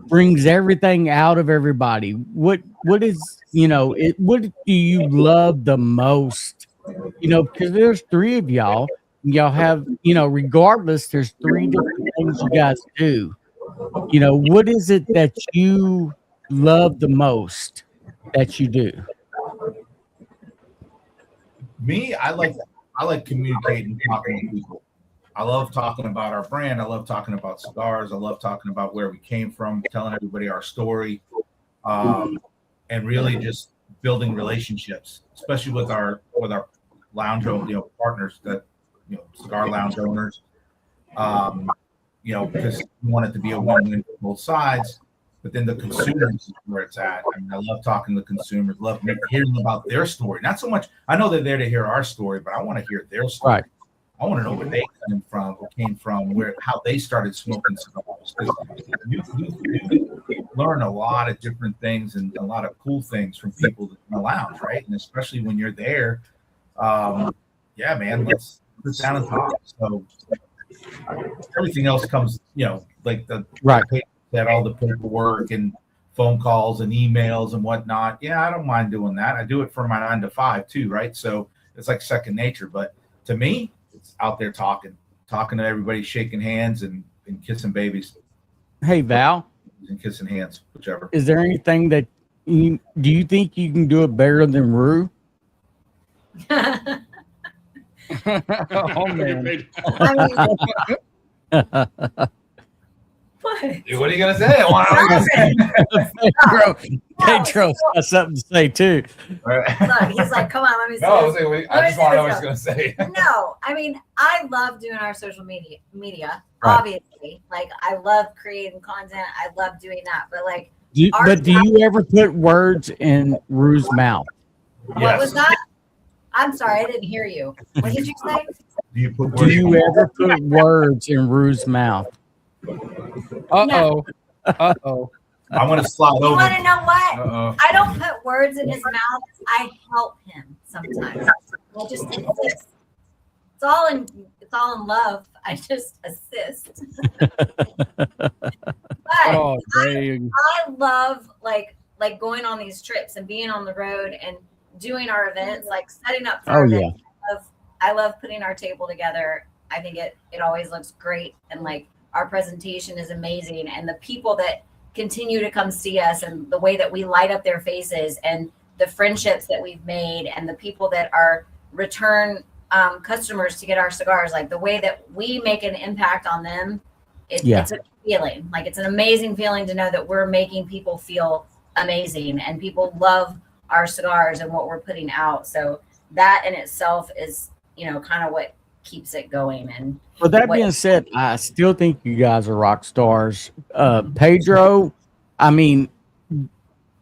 brings everything out of everybody? What is, what do you love the most? Because there's three of y'all. Y'all have, regardless, there's three different things you guys do. What is it that you love the most that you do? Me, I like communicating, talking to people. I love talking about our brand. I love talking about cigars. I love talking about where we came from, telling everybody our story, and really just building relationships, especially with our lounge, partners, that cigar lounge owners. Because we want it to be a win-win for both sides. But then the consumers is where it's at. I mean, I love talking to the consumers, love hearing about their story. Not so much, I know they're there to hear our story, but I want to hear their story. Right. I want to know where they came from, how they started smoking cigars. You learn a lot of different things and a lot of cool things from people in the lounge, right? And especially when you're there, yeah, man, let's sit down and talk. So everything else comes, like that all the paperwork and phone calls and emails and whatnot. Yeah, I don't mind doing that. I do it for my 9 to 5 too, right? So it's like second nature. But to me, it's out there talking to everybody, shaking hands and kissing babies. Hey, Val. And kissing hands, whichever. Is there anything that do you think you can do it better than Rue? Oh, man. What? Dude, what are you gonna say? Pedro's got something to say too. Look, he's like, come on, let me see. No, I just want to know what he's going to say. No, I mean, I love doing our social media, Right. obviously. Like, I love creating content. I love doing that. But, like, do you ever put words in Rue's mouth? What was that? I'm sorry, I didn't hear you. What did you say? Do you ever put words in Rue's mouth? Uh-oh. Uh-oh. I'm going to slide over. You want to know what? Uh-oh. I don't put words in his mouth. I help him sometimes. I just assist. It's all in love. I just assist. But I love like going on these trips and being on the road and doing our events, like setting up for events. I love putting our table together. I think it always looks great, and like our presentation is amazing, and the people that continue to come see us and the way that we light up their faces and the friendships that we've made and the people that are return customers to get our cigars, like the way that we make an impact on them, it's a feeling. Like, it's an amazing feeling to know that we're making people feel amazing and people love our cigars and what we're putting out. So that in itself is, kind of what keeps it going. And With that being said, I still think you guys are rock stars. Pedro, I mean,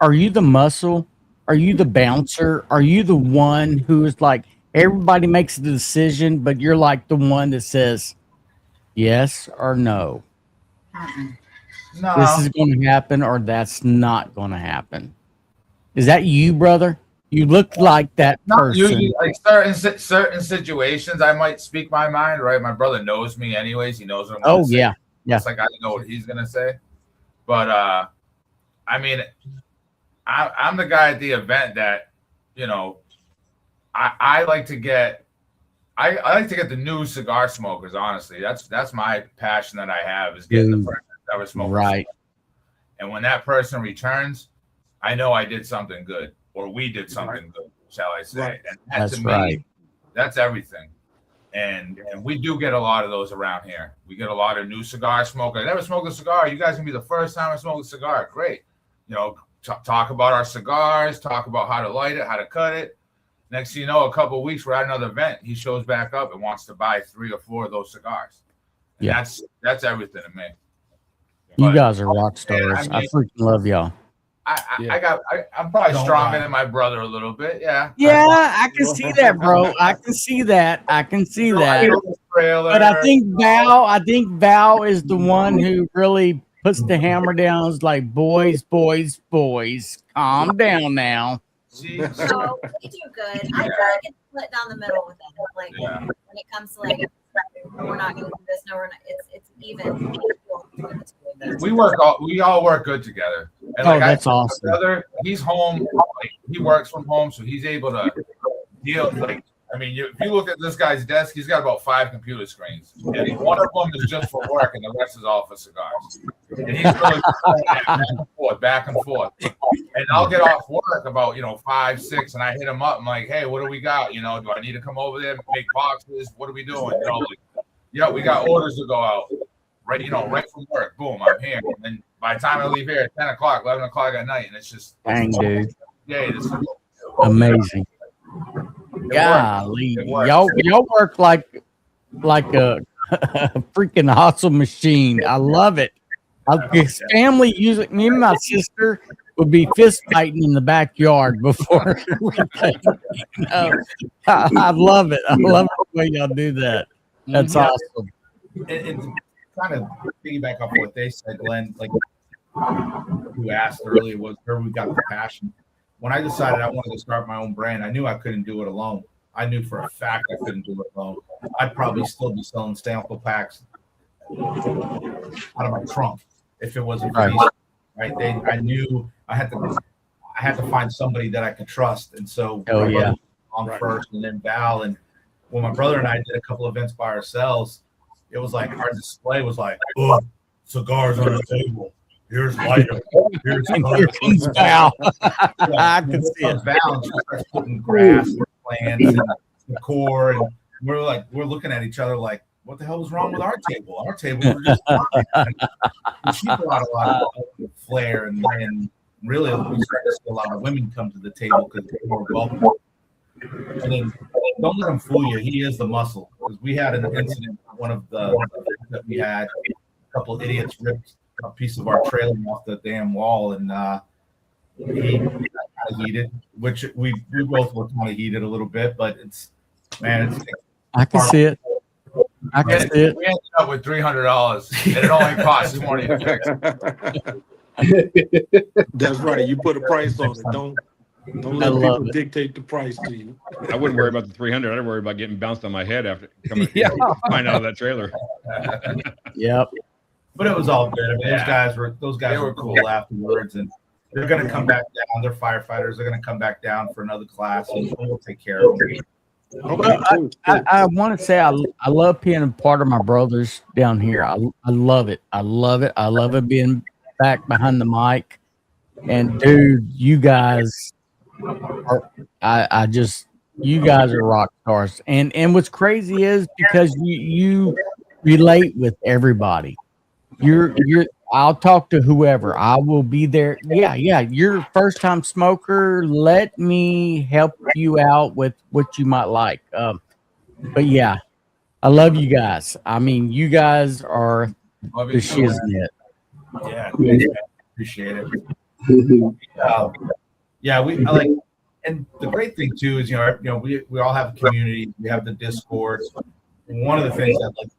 are you the muscle? Are you the bouncer? Are you the one who is like, everybody makes the decision, but you're like the one that says yes or no? No, This is going to happen or that's not going to happen. Is that you, brother? You look like that not person. usually. Like certain situations, I might speak my mind. Right, my brother knows me anyways. He knows what I'm gonna say. Yeah. It's like I know what he's gonna say. But I mean, I'm the guy at the event that, you know, I like to get. I like to get the new cigar smokers. Honestly, that's my passion that I have, is getting the person that ever smoked. Right. And when that person returns, I know I did something good, or we did something good, shall I say? Right. And that, That's to me, right. that's everything. And we do get a lot of those around here. We get a lot of new cigar smokers. I never smoked a cigar. You guys can be the first time I smoke a cigar. Great. You know, talk about our cigars, talk about how to light it, how to cut it. Next thing you know, a couple of weeks, we're at another event. He shows back up and wants to buy 3 or 4 of those cigars. And that's everything to me. You But, guys are rock stars. I I mean, freaking love y'all. I'm probably Don't stronger lie. than my brother a little bit. Yeah. Yeah, I can see that, bro. I can see that. I can see that. But I think Val is the one who really puts the hammer down. It's like, boys, calm down now. So we do good. I feel like it's split down the middle with them. Like when it comes to like, we're not going to do this. No, we're not. It's even. We all work good together. And like that's awesome. Brother, he's home. Like, he works from home, so he's able to deal. Like, I mean, if you look at this guy's desk, he's got about 5 computer screens, and one of them is just for work, and the rest is all for cigars. And he's really back and forth. And I'll get off work about 5, 6, and I hit him up. I'm like, hey, what do we got? Do I need to come over there, make boxes? What are we doing? Yeah, we got orders to go out. Right, right from work. Boom, I'm here. And then by the time I leave here at 10 o'clock, 11 o'clock at night, and it's just dang, dude. Yeah, Amazing. Golly, y'all work like a freaking hustle machine. I love it. His family usually, me and my sister would be fist fighting in the backyard before. I love it. I love the way y'all do that. That's awesome. And kind of piggyback off what they said, Glenn, like who asked earlier, was where we got the passion. When I decided I wanted to start my own brand, I knew I couldn't do it alone. I knew for a fact I couldn't do it alone. I'd probably still be selling sample packs out of my trunk if it wasn't for these. Right? I knew I had to find somebody that I could trust, and so first, and then Val. And when my brother and I did a couple events by ourselves, it was like our display was like, oh, cigars on the table. Here's lighter. Here comes Val. I can see it. Val, and she starts putting grass and plants and decor, and we're looking at each other like, what the hell was wrong with our table? Our tables were just fine. She brought a lot of flair, and really we started to see a lot of women come to the table because they're more welcome. And then don't let him fool you. He is the muscle. Because we had an incident, one of the that we had, a couple of idiots ripped a piece of our trailer off the damn wall, and he got kind of heated, which we both were kind of heated a little bit, but I can see it. I can see it. We ended up with $300, and it only cost $20 to fix. That's right. You put a price on it. Don't let people dictate the price to you. I wouldn't worry about the 300. I'd worry about getting bounced on my head after coming find out of that trailer. Yep. But it was all good. I mean, those guys were cool afterwards, and they're going to come back down. They're firefighters. They're going to come back down for another class, and we'll take care of them. Okay. I want to say I love being a part of my brothers down here. I love it. I love it. I love it being back behind the mic. And dude, you guys you guys are rock stars. And what's crazy is because you relate with everybody. I'll talk to whoever. I will be there. Yeah. You're a first time smoker. Let me help you out with what you might like. But yeah, I love you guys. I mean, you guys are Love the you too, man. shiznit. Yeah, thanks, man. Appreciate it. Yeah, I like, and the great thing too is we all have a community. We have the Discord. One of the things that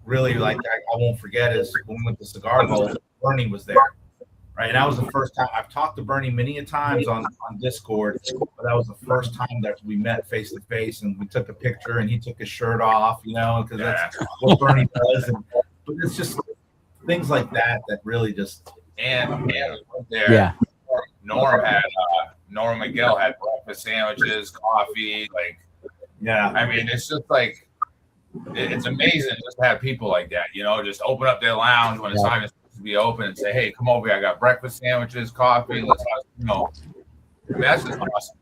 really I won't forget is when we went to Cigar Bowl, Bernie was there. Right, and that was the first time I've talked to Bernie many a times on Discord, but that was the first time that we met face to face, and we took a picture, and he took his shirt off, because that's what Bernie does. But it's just things like that really just and there. Norm had Norm Miguel had breakfast sandwiches, coffee, I mean, it's just it's amazing just to have people like that, just open up their lounge when it's not even supposed to be open and say, hey, come over here, I got breakfast sandwiches, coffee, let's have, that's just awesome.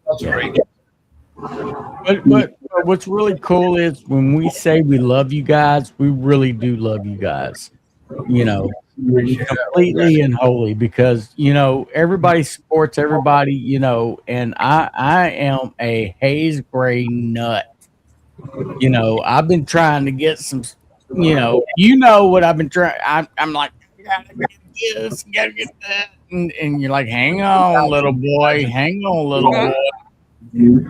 That's great. But what's really cool is when we say we love you guys, we really do love you guys. Completely and wholly, because everybody supports everybody, and I am a Haze Gray nut. I've been trying to get some, what I've been trying. I'm like, gotta get this, gotta get that, and you're like, hang on, little boy, hang on, little boy.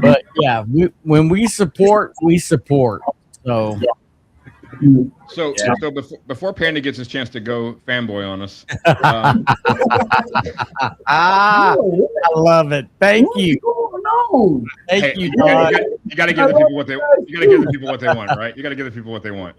But yeah, when we support, we support. So before Panda gets his chance to go fanboy on us, I love it. Thank you. No. Thank you. You got to give the people what they want, right? You got to give the people what they want.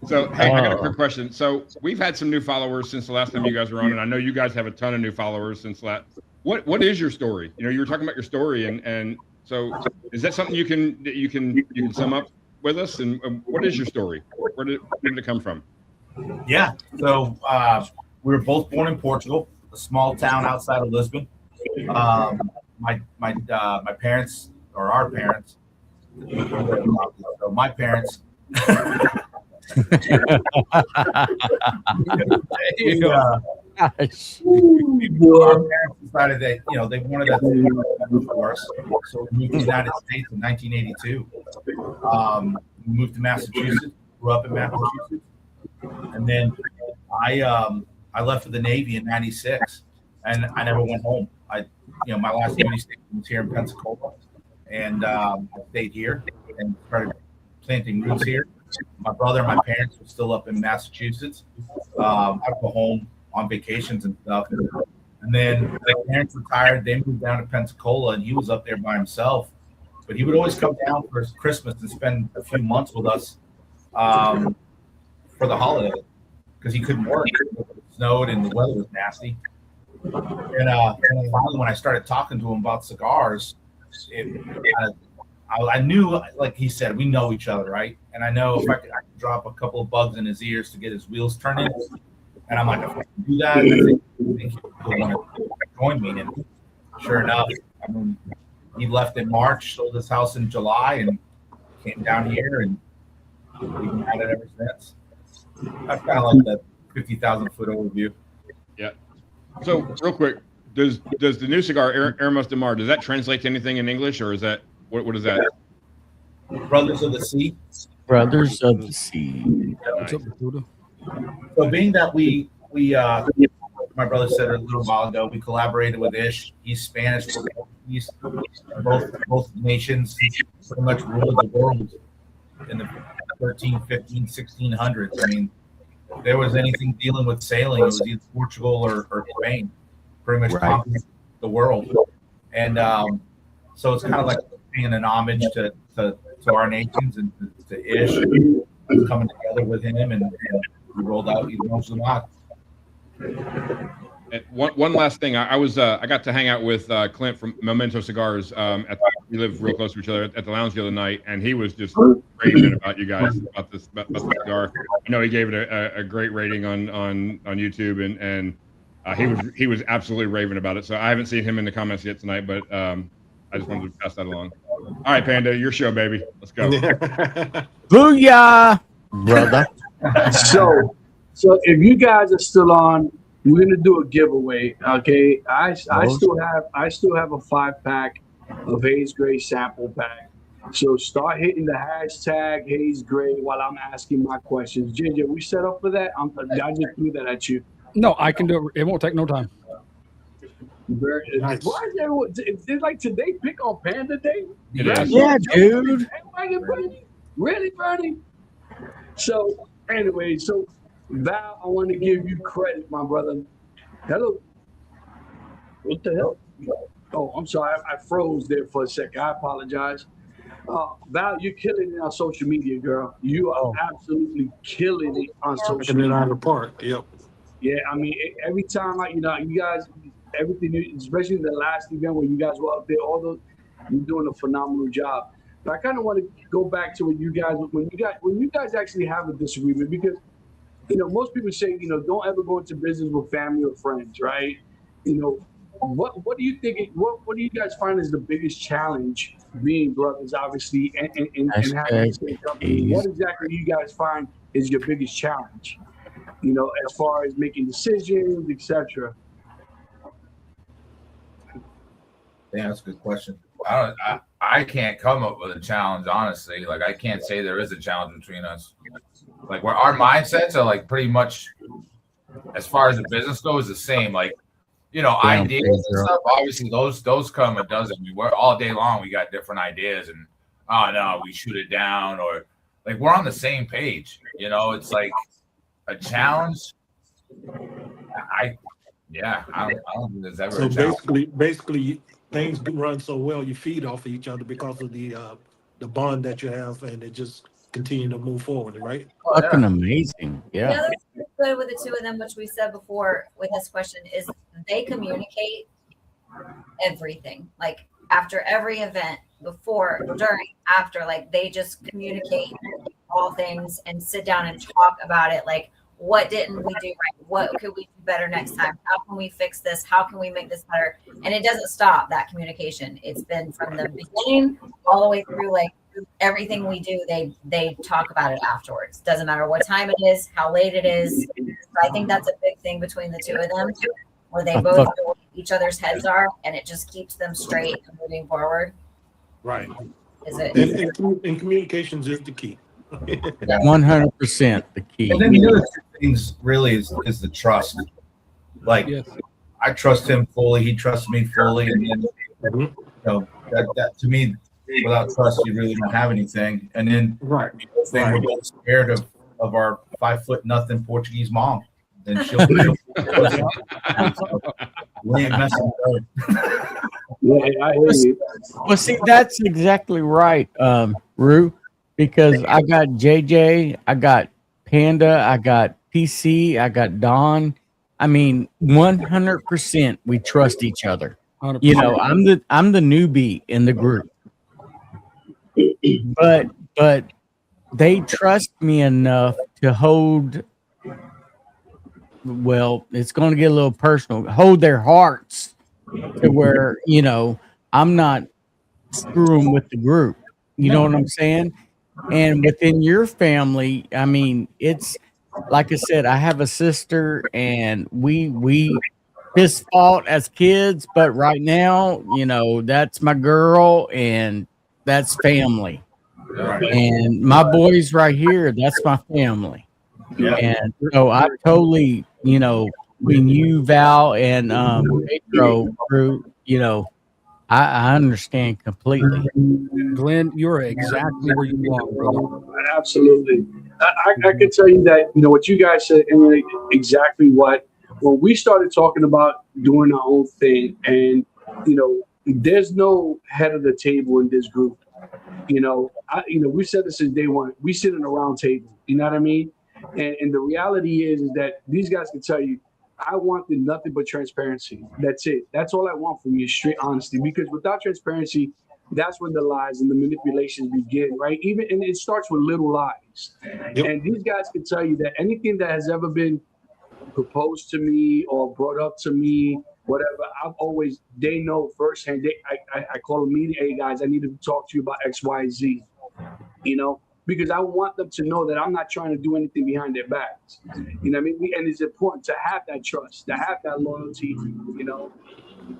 So hey, I got a quick question. So we've had some new followers since the last time you guys were on, and I know you guys have a ton of new followers since that. What is your story? You were talking about your story, and so is that something you can sum up with us? And what is your story? Where did it come from? Yeah, so we were both born in Portugal, a small town outside of Lisbon. My parents, or our parents, so my parents. Our parents decided that they wanted that for us, so we moved to the United States in 1982. We moved to Massachusetts, grew up in Massachusetts, and then I left for the Navy in '96, and I never went home. My last Navy station was here in Pensacola, and I stayed here and started planting roots here. My brother and my parents were still up in Massachusetts. I'd go home on vacations and stuff. And then my parents retired. They moved down to Pensacola, and he was up there by himself. But he would always come down for Christmas and spend a few months with us for the holiday because he couldn't work. It snowed and the weather was nasty. And finally, when I started talking to him about cigars, I knew, like he said, we know each other, right? And I know if I could drop a couple of bugs in his ears to get his wheels turning. And I'm like, if I can do that, I think he'll want to join me. And sure enough, he left in March, sold his house in July, and came down here, and we've been at it ever since. That's kind of like the 50,000-foot overview. Yeah. So real quick, does the new cigar Hermos de Mar, does that translate to anything in English, or is that what is that? Brothers of the Sea. Brothers of the Sea. Nice. So being that we my brother said a little while ago, we collaborated with Ish. He's Spanish. He's both nations. He pretty much ruled the world in the 13, 15, 1600s. I mean, if there was anything dealing with sailing, it was either Portugal or Spain. Pretty much conquered the world. And so it's kind of like paying an homage to our nations and to Ish coming together with him, and we rolled out Hermos de Mar. And one last thing, I got to hang out with Clint from Memento Cigars. We live real close to each other at the lounge the other night, and he was just raving about you guys, about the cigar. I know he gave it a great rating on YouTube, and he was absolutely raving about it. So I haven't seen him in the comments yet tonight, but I just wanted to pass that along. All right, Panda, your show, baby. Let's go. Booyah, brother. So if you guys are still on, we're gonna do a giveaway. Okay, I still have a 5-pack of Haze Gray sample pack. So start hitting the hashtag Hayes Gray while I'm asking my questions. JJ, we set up for that? I just threw that at you. No, I can do it. It won't take no time. Nice. Why is everyone? Is like today pick on Panda Day? It Right? is. Yeah, dude. Bernie? Really, Bernie? So anyway, so Val, I want to give you credit, my brother. Hello. What the hell? Oh, I'm sorry. I froze there for a second. I apologize. Val, you're killing it on social media, girl. You are absolutely killing it on social Taking it media. out of the park. Yep. Yeah, I mean, every time you guys, everything, especially the last event where you guys were up there, all those, you're doing a phenomenal job. But I kind of want to go back to when you guys actually have a disagreement, because most people say don't ever go into business with family or friends, right? What do you think? What do you guys find is the biggest challenge being brothers, obviously, and having the same company? What exactly do you guys find is your biggest challenge? As far as making decisions, etc. Yeah, that's a good question. I can't come up with a challenge, honestly. Like, I can't say there is a challenge between us. Like, where our mindsets are like pretty much, as far as the business goes, the same. Like, ideas and stuff. Obviously, those come a dozen. We're all day long. We got different ideas, and oh no, we shoot it down, or like we're on the same page. It's like a challenge. I don't think there's ever So a challenge. basically, things run so well, you feed off of each other because of the bond that you have, and it just continue to move forward, right? Fucking amazing. The Yeah. other thing that's good with the two of them, which we said before with this question, is they communicate everything. Like after every event, before, during, after, like they just communicate all things and sit down and talk about it. Like, what didn't we do right? What could we do better next time? How can we fix this? How can we make this better? And it doesn't stop, that communication. It's been from the beginning all the way through, like everything we do, they talk about it afterwards. Doesn't matter what time it is, how late it is. So I think that's a big thing between the two of them, where they both know what each other's heads are, and it just keeps them straight and moving forward. Right. Is it? And communications is the key. 100% the key. And then the other two things really is the trust. Like, Yes. I trust him fully, he trusts me fully, and then that to me, without trust, you really don't have anything. And then Right. we're both scared of our 5'0" Portuguese mom, and she'll we ain't messing with her. Yeah, I hear you. Well, see, that's exactly right, Rue, because I got JJ, I got Panda, I got PC, I got Don. I mean, 100% we trust each other. 100%. I'm the newbie in the group, but they trust me enough to hold. Well, it's going to get a little personal. Hold their hearts to where I'm not screwing with the group. You know what I'm saying? And within your family, I mean, it's like I said, I have a sister, and we fist fought as kids, but right now, that's my girl, and that's family. And my boys right here, that's my family. Yeah. And so I totally, when you, Val, and Pedro, I understand completely. Glenn, you're exactly where you belong, brother. Absolutely. I can tell you that, what you guys said, and exactly when we started talking about doing our own thing, and, there's no head of the table in this group. We said this since day one. We sit in a round table. You know what I mean? And the reality is that these guys can tell you, I wanted nothing but transparency. That's it. That's all I want from you, straight honesty. Because without transparency, that's when the lies and the manipulations begin, right? And it starts with little lies. Yep. And these guys can tell you that anything that has ever been proposed to me or brought up to me, whatever, they know firsthand. I call them meeting, hey guys, I need to talk to you about X, Y, Z, because I want them to know that I'm not trying to do anything behind their backs. You know what I mean? And it's important to have that trust, to have that loyalty. I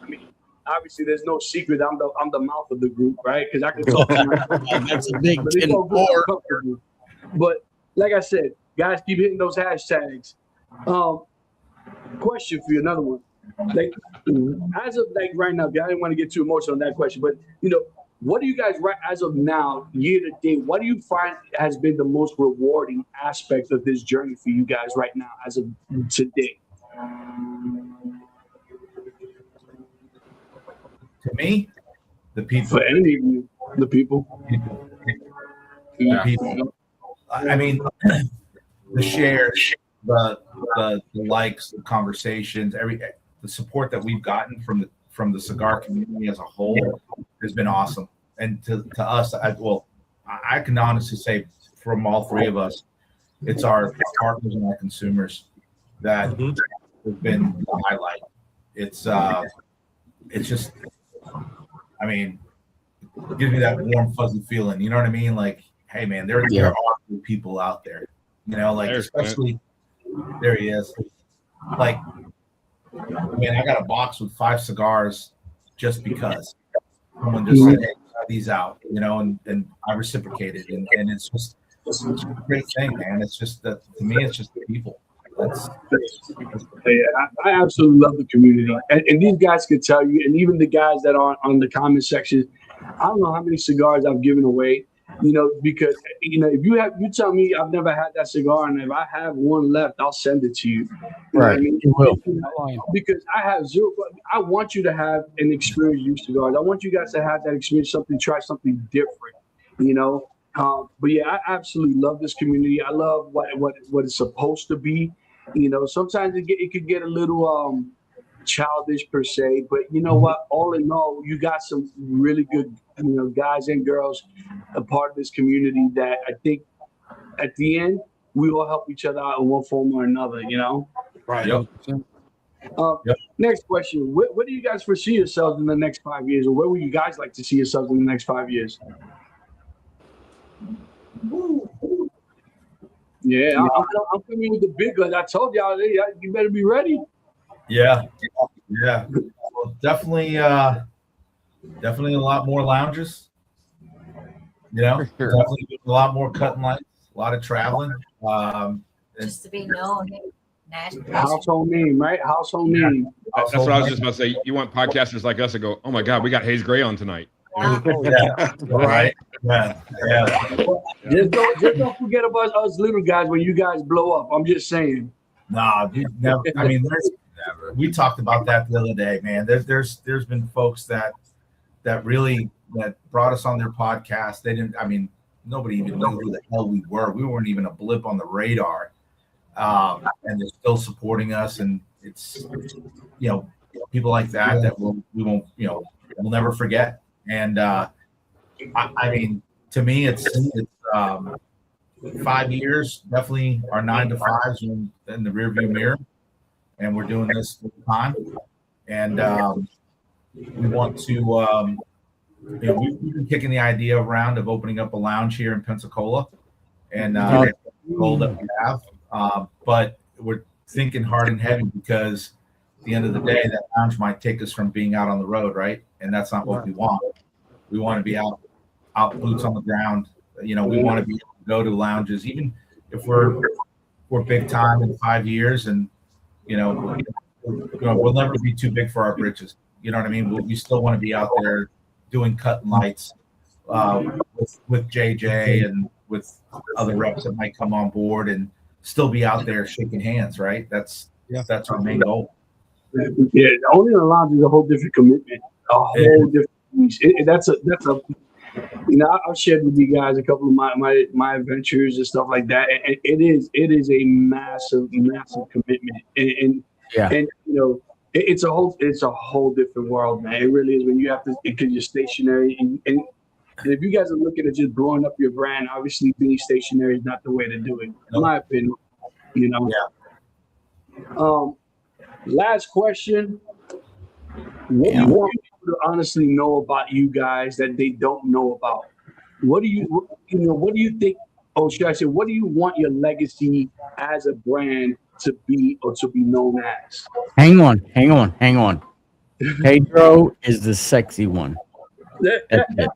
mean, obviously there's no secret. I'm the mouth of the group, right? Because I can talk to myself. That's a big But it's all good. or I'm comfortable. But like I said, guys, keep hitting those hashtags. Question for you, another one. Like as of like right now, I didn't want to get too emotional on that question, but what do you guys as of now, year to date? What do you find has been the most rewarding aspect of this journey for you guys right now, as of today? To me, the people. For any of you, the people. The people. I mean, the shares, the likes, the conversations, the support that we've gotten from the cigar community as a whole has been awesome. And to us, I can honestly say from all three of us, it's our partners and our consumers that have been the highlight. It's just, I mean, it gives me that warm, fuzzy feeling. You know what I mean? Like, hey, man, there are good people out there. Like especially there he is. Like, man, I got a box with 5 cigars just because someone just said, "Hey, try these out," and I reciprocated, and it's just a great thing, man. It's just that to me, it's just the people. I absolutely love the community, and these guys can tell you, and even the guys that are on the comment section. I don't know how many cigars I've given away. Because if you tell me I've never had that cigar, and if I have one left, I'll send it to you. Right. You will. Because I have zero. I want you to have an experience using cigars. I want you guys to have that experience, try something different. But yeah, I absolutely love this community. I love what it's supposed to be. Sometimes it could get a little childish per se, but you know what? All in all, you got some really good, guys and girls, a part of this community that I think at the end we all help each other out in one form or another. Right. Yep. Next question: Where do you guys foresee yourselves in the next 5 years, or where would you guys like to see yourselves in the next 5 years? Yeah, I'm coming with the big guns. I told y'all, you better be ready. Yeah. Well, definitely a lot more lounges. Definitely a lot more cutting lights, a lot of traveling. Just to be known. Household name, right? Household name. That's what I was just about to say. You want podcasters like us to go, "Oh my God, we got HAZE Gray on tonight." Right. Yeah. Just don't forget about us little guys when you guys blow up. I'm just saying. Nah, dude, never. I mean, we talked about that the other day, man. There's been folks that really brought us on their podcast. They didn't. I mean, nobody even knew who the hell we were. We weren't even a blip on the radar, and they're still supporting us. And it's people like that we won't we'll never forget. And I mean, to me, it's 5 years. Definitely our 9 to 5s in the rearview mirror. And we're doing this full time, and we want to. We've been kicking the idea around of opening up a lounge here in Pensacola, and the goal that we have. But we're thinking hard and heavy because at the end of the day, that lounge might take us from being out on the road, right? And that's not what we want. We want to be out boots on the ground. We want to be able to go to lounges, even if we're big time in 5 years, and we'll never be too big for our britches. You know what I mean? We still want to be out there doing cutting lights with JJ and with other reps that might come on board, and still be out there shaking hands. Right? That's our main goal. Yeah, owning a lounge is a whole different commitment. A whole different. That's a. I've shared with you guys a couple of my adventures and stuff like that. And it is a massive commitment. And it's a whole different world, man. It really is when you have to, because you're stationary, and if you guys are looking at just blowing up your brand, obviously being stationary is not the way to do it, in my opinion. Last question. What do you want people to honestly know about you guys that they don't know about? What do you think, or should I say, what do you want your legacy as a brand to be, or to be known as? Hang on. Pedro is the sexy one. That's it.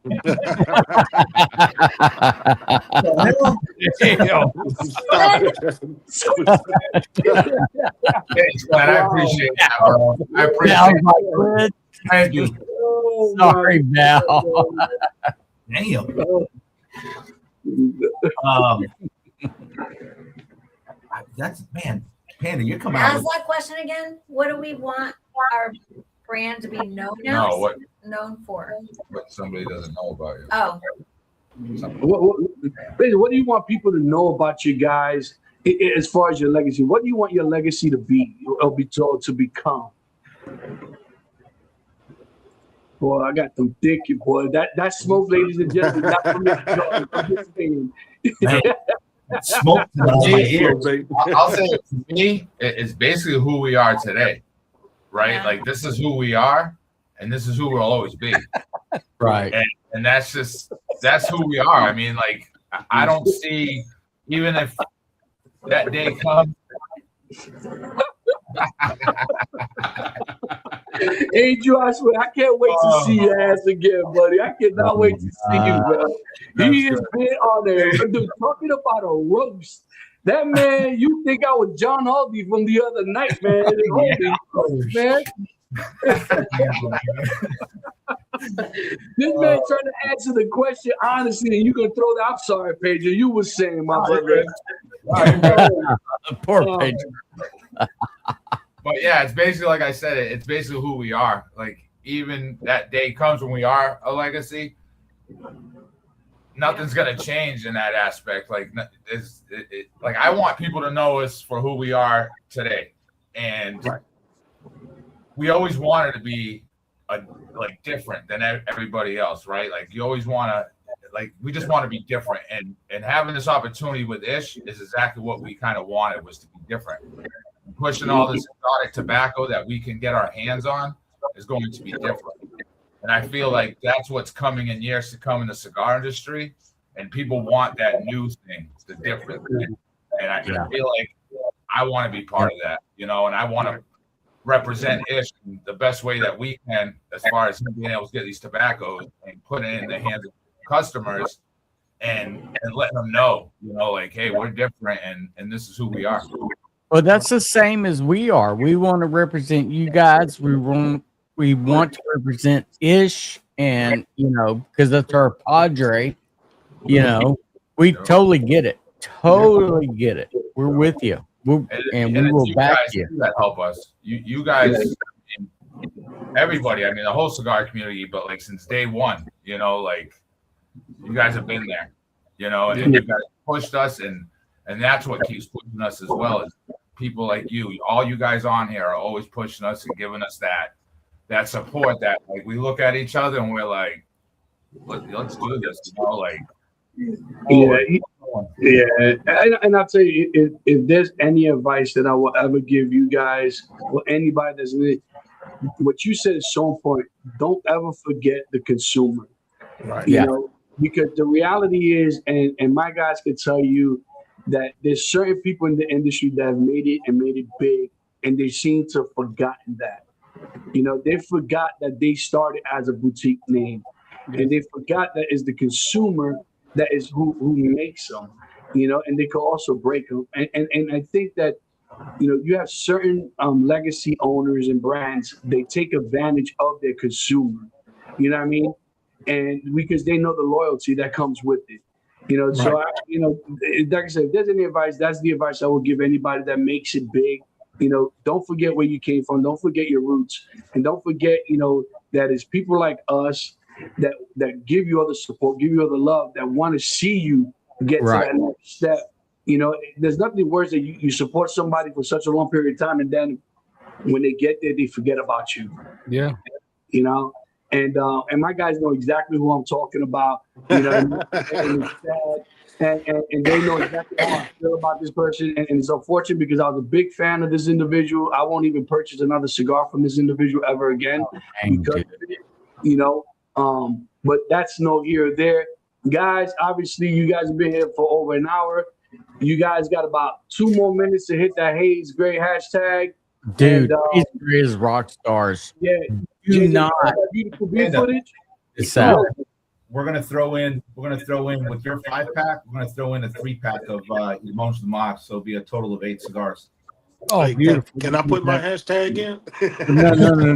Stop it. Thanks, man. I appreciate that, bro. I appreciate it. Thank you. Sorry, Val. Damn. That's man, Panda. You come out. Ask that question again. What do we want our brand to be known for? What somebody doesn't know about you. Oh, What do you want people to know about you guys as far as your legacy? What do you want your legacy to be or be told to become? Boy, I got them thick, boy. That smoke, ladies and gentlemen, not for me. I'm just saying. Smoke in my ears. I'll say it, to me, it's basically who we are today, right? Yeah. Like this is who we are, and this is who we'll always be, Right. and that's who we are. I mean, like I don't see, even if that day comes. Hey, Drew, I swear, I can't wait to see your ass again, buddy. I cannot wait to see you, bro. He has been on there, dude, talking about a roast. That man, you think I was John Harvey from the other night, man. Holy man. This man trying to answer the question honestly, and you can throw that. I'm sorry, Pedro. You were saying, my brother. Poor Pedro. But yeah, it's basically like I said. It's basically who we are. Like even that day comes when we are a legacy. Nothing's gonna change in that aspect. Like like I want people to know us for who we are today, and we always wanted to be like different than everybody else, right? Like you always want to, like we just want to be different, and having this opportunity with Ish is exactly what we kind of wanted, was to be different. Pushing all this exotic tobacco that we can get our hands on is going to be different. And I feel like that's what's coming in years to come in the cigar industry. And people want that new thing, the different thing. And I feel like I want to be part of that, you know, and I want to represent Ish in the best way that we can, as far as him being able to get these tobaccos and put it in the hands of customers and letting them know, you know, like, hey, we're different and this is who we are. Well, that's the same as we are. We want to represent you guys. We want to represent Ish, and you know, because that's our padre. You know, we totally get it. Totally get it. We're with you. And we will back you. That help us. You guys, everybody. I mean, the whole cigar community. But like since day one, you know, like you guys have been there. You know, and you guys pushed us, and that's what keeps pushing us as well. Is people like you, all you guys on here are always pushing us and giving us that support. That like we look at each other and we're like, let's do this. You know, like. And I'll tell you, if there's any advice that I will ever give you guys or anybody that's in it, what you said is so important. Don't ever forget the consumer. Right. You know, because the reality is, and my guys can tell you that there's certain people in the industry that have made it big, and they seem to have forgotten that. You know, they forgot that they started as a boutique name, and they forgot that it's the consumer that is who makes them, you know, and they can also break them. And I think that, you know, you have certain legacy owners and brands, they take advantage of their consumer, you know what I mean? And because they know the loyalty that comes with it, you know. Right. So, you know, like I said, if there's any advice, that's the advice I would give anybody that makes it big. You know, don't forget where you came from. Don't forget your roots. And don't forget, you know, that it's people like us that give you all the support, give you all the love, that want to see you get to that next step. You know, there's nothing worse than you support somebody for such a long period of time, and then when they get there, they forget about you. Yeah. You know, and my guys know exactly who I'm talking about. You know, and they know exactly how I feel about this person. And it's unfortunate because I was a big fan of this individual. I won't even purchase another cigar from this individual ever again because of it, you know. But that's no here or there. Guys, obviously you guys have been here for over an hour. You guys got about 2 more minutes to hit that HAZE Gray hashtag. Dude, HAZE Gray is rock stars. Yeah. do not. Beautiful beer Panda. footage. It's out. We're gonna throw in with your 5-pack. We're gonna throw in a 3-pack of Limons de Mox. So it'll be a total of 8 cigars. Oh, Hey, beautiful. Can I put my hashtag in?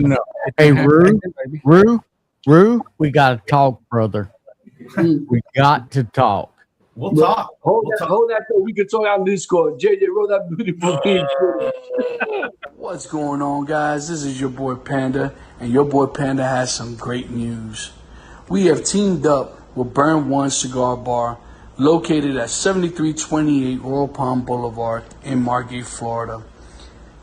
No. Hey, Rue, we got to talk, brother. We got to talk. We'll talk. Hold that thought. We can talk on Discord. JJ, roll that beautiful beer footage. What's going on, guys? This is your boy Panda, and your boy Panda has some great news. We have teamed up with Burn One Cigar Bar, located at 7328 Royal Palm Boulevard in Margate, Florida.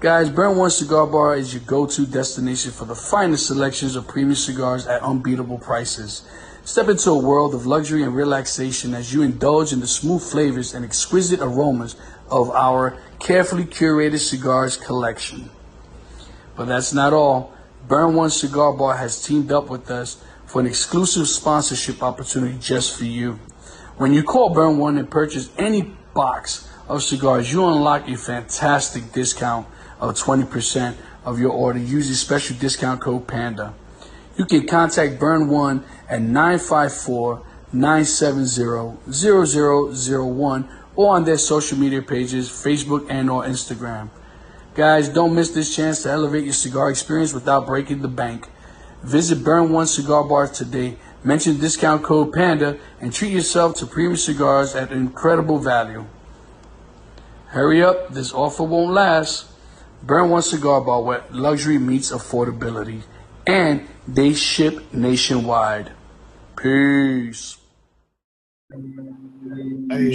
Guys, Burn One Cigar Bar is your go-to destination for the finest selections of premium cigars at unbeatable prices. Step into a world of luxury and relaxation as you indulge in the smooth flavors and exquisite aromas of our carefully curated cigars collection. But that's not all. Burn One Cigar Bar has teamed up with us for an exclusive sponsorship opportunity just for you. When you call Burn One and purchase any box of cigars, you unlock a fantastic discount of 20% of your order using special discount code PANDA. You can contact Burn One at 954-970-0001 or on their social media pages, Facebook and or Instagram. Guys, don't miss this chance to elevate your cigar experience without breaking the bank. Visit Burn One Cigar Bar today, mention discount code PANDA, and treat yourself to premium cigars at incredible value. Hurry up, this offer won't last. Burn One Cigar Bar, where luxury meets affordability. And they ship nationwide. Peace. Hey,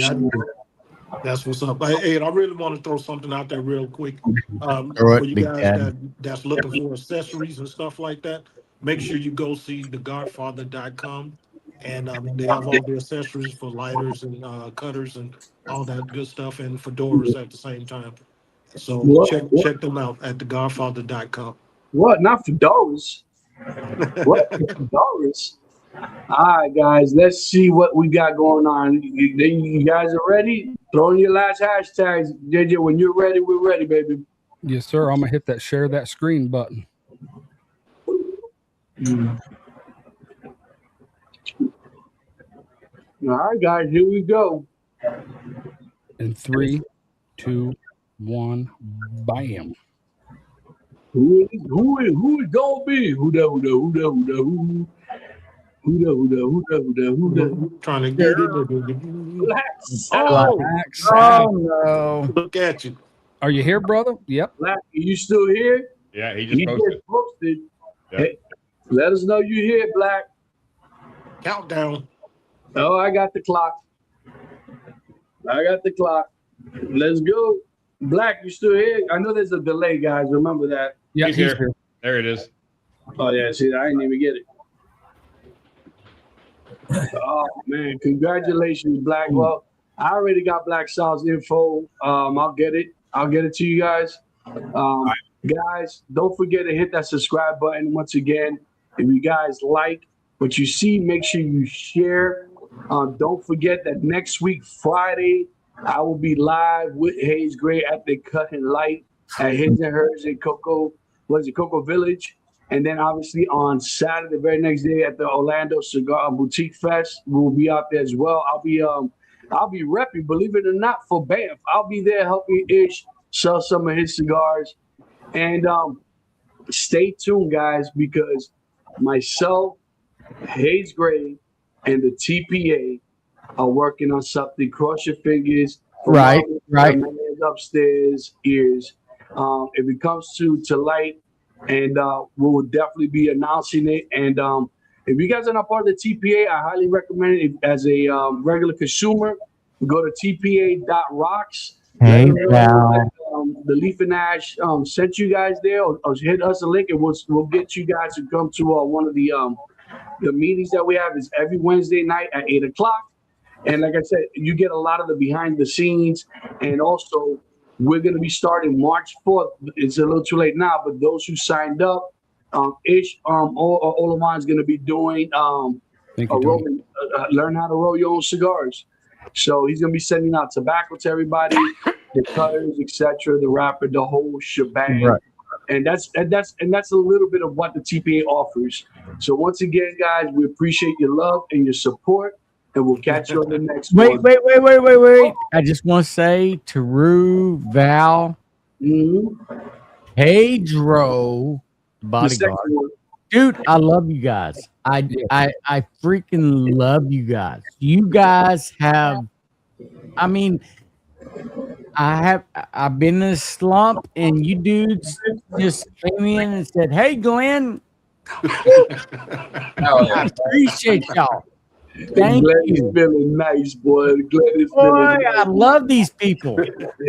that's what's up. Hey, and I really want to throw something out there real quick. Throw For it, you Big guys Daddy. that's looking for accessories and stuff like that, make sure you go see thegodfather.com. And they have all the accessories for lighters and cutters and all that good stuff, and fedoras at the same time. So check them out at thegodfather.com. What? Not fedoras. What? Fedoras? All right, guys. Let's see what we got going on. You guys are ready? Throw in your last hashtags. JJ, when you're ready, we're ready, baby. Yes, sir. I'm gonna hit that share that screen button. All right, guys. Here we go. In 3, 2, 1, bam. Who it gonna be? Who da? Trying to get it. Black. Oh, no. Look at you. Are you here, brother? Yep. Black, are you still here? Yeah, he just posted. Yeah. Hey, let us know you here, Black. Countdown. Oh, I got the clock. Let's go. Black, you still here? I know there's a delay, guys. Remember that. Yeah, He's here. There it is. Oh, yeah. See, I didn't even get it. Oh, man. Congratulations, Black. Well, I already got Black Sal's info. I'll get it. I'll get it to you guys. Guys, don't forget to hit that subscribe button once again. If you guys like what you see, make sure you share. Don't forget that next week, Friday, I will be live with Hayes Gray at the Cut and Light at His and Hers in Cocoa Village. And then obviously on Saturday, the very next day at the Orlando Cigar Boutique Fest, we'll be out there as well. I'll be repping, believe it or not, for Banff. I'll be there helping Ish sell some of his cigars. And stay tuned, guys, because myself, Hayes Gray, and the TPA are working on something. Cross your fingers. Right. Upstairs ears. If it comes to light, and we will definitely be announcing it. And if you guys are not part of the TPA, I highly recommend it. As a regular consumer, go to tpa.rocks. Hey, wow. The Leaf and Ash sent you guys there, or hit us a link, and we'll get you guys to come to one of the meetings that we have. Is every Wednesday night at 8:00. And like I said, you get a lot of the behind the scenes, and also we're going to be starting March 4th. It's a little too late now, but those who signed up, Ish Olaman is going to be doing learn how to roll your own cigars. So he's going to be sending out tobacco to everybody, the cutters, etc., the wrapper, the whole shebang. Right. And that's a little bit of what the TPA offers. So once again, guys, we appreciate your love and your support, and we'll catch you on the next one. Wait. I just want to say Taru, Val, Pedro, The second bodyguard. one. Dude, I love you guys. I freaking love you guys. You guys have, I mean, I've been in a slump, and you dudes just came in and said, "Hey, Glenn, I appreciate y'all. Thank Glenn you, is feeling nice, boy. Glenn is boy. feeling nice. I love these people.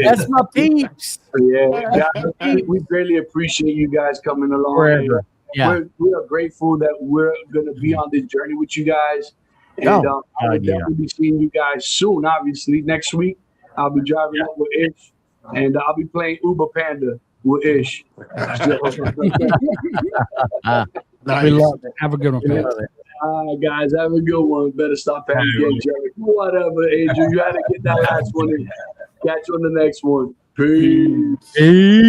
That's my peeps. Yeah, we greatly appreciate you guys coming along. Forever. Yeah. We are grateful that we're going to be on this journey with you guys. And I will definitely be seeing you guys soon, obviously. Next week, I'll be driving up with Ish, and I'll be playing Uber Panda with Ish. Nice. We love it. Have a good one, We Pat. love it. All right, guys, have a good one. Better stop having Jerry. Whatever, Andrew. You had to get that last one in. Catch you on the next one. Peace. Peace.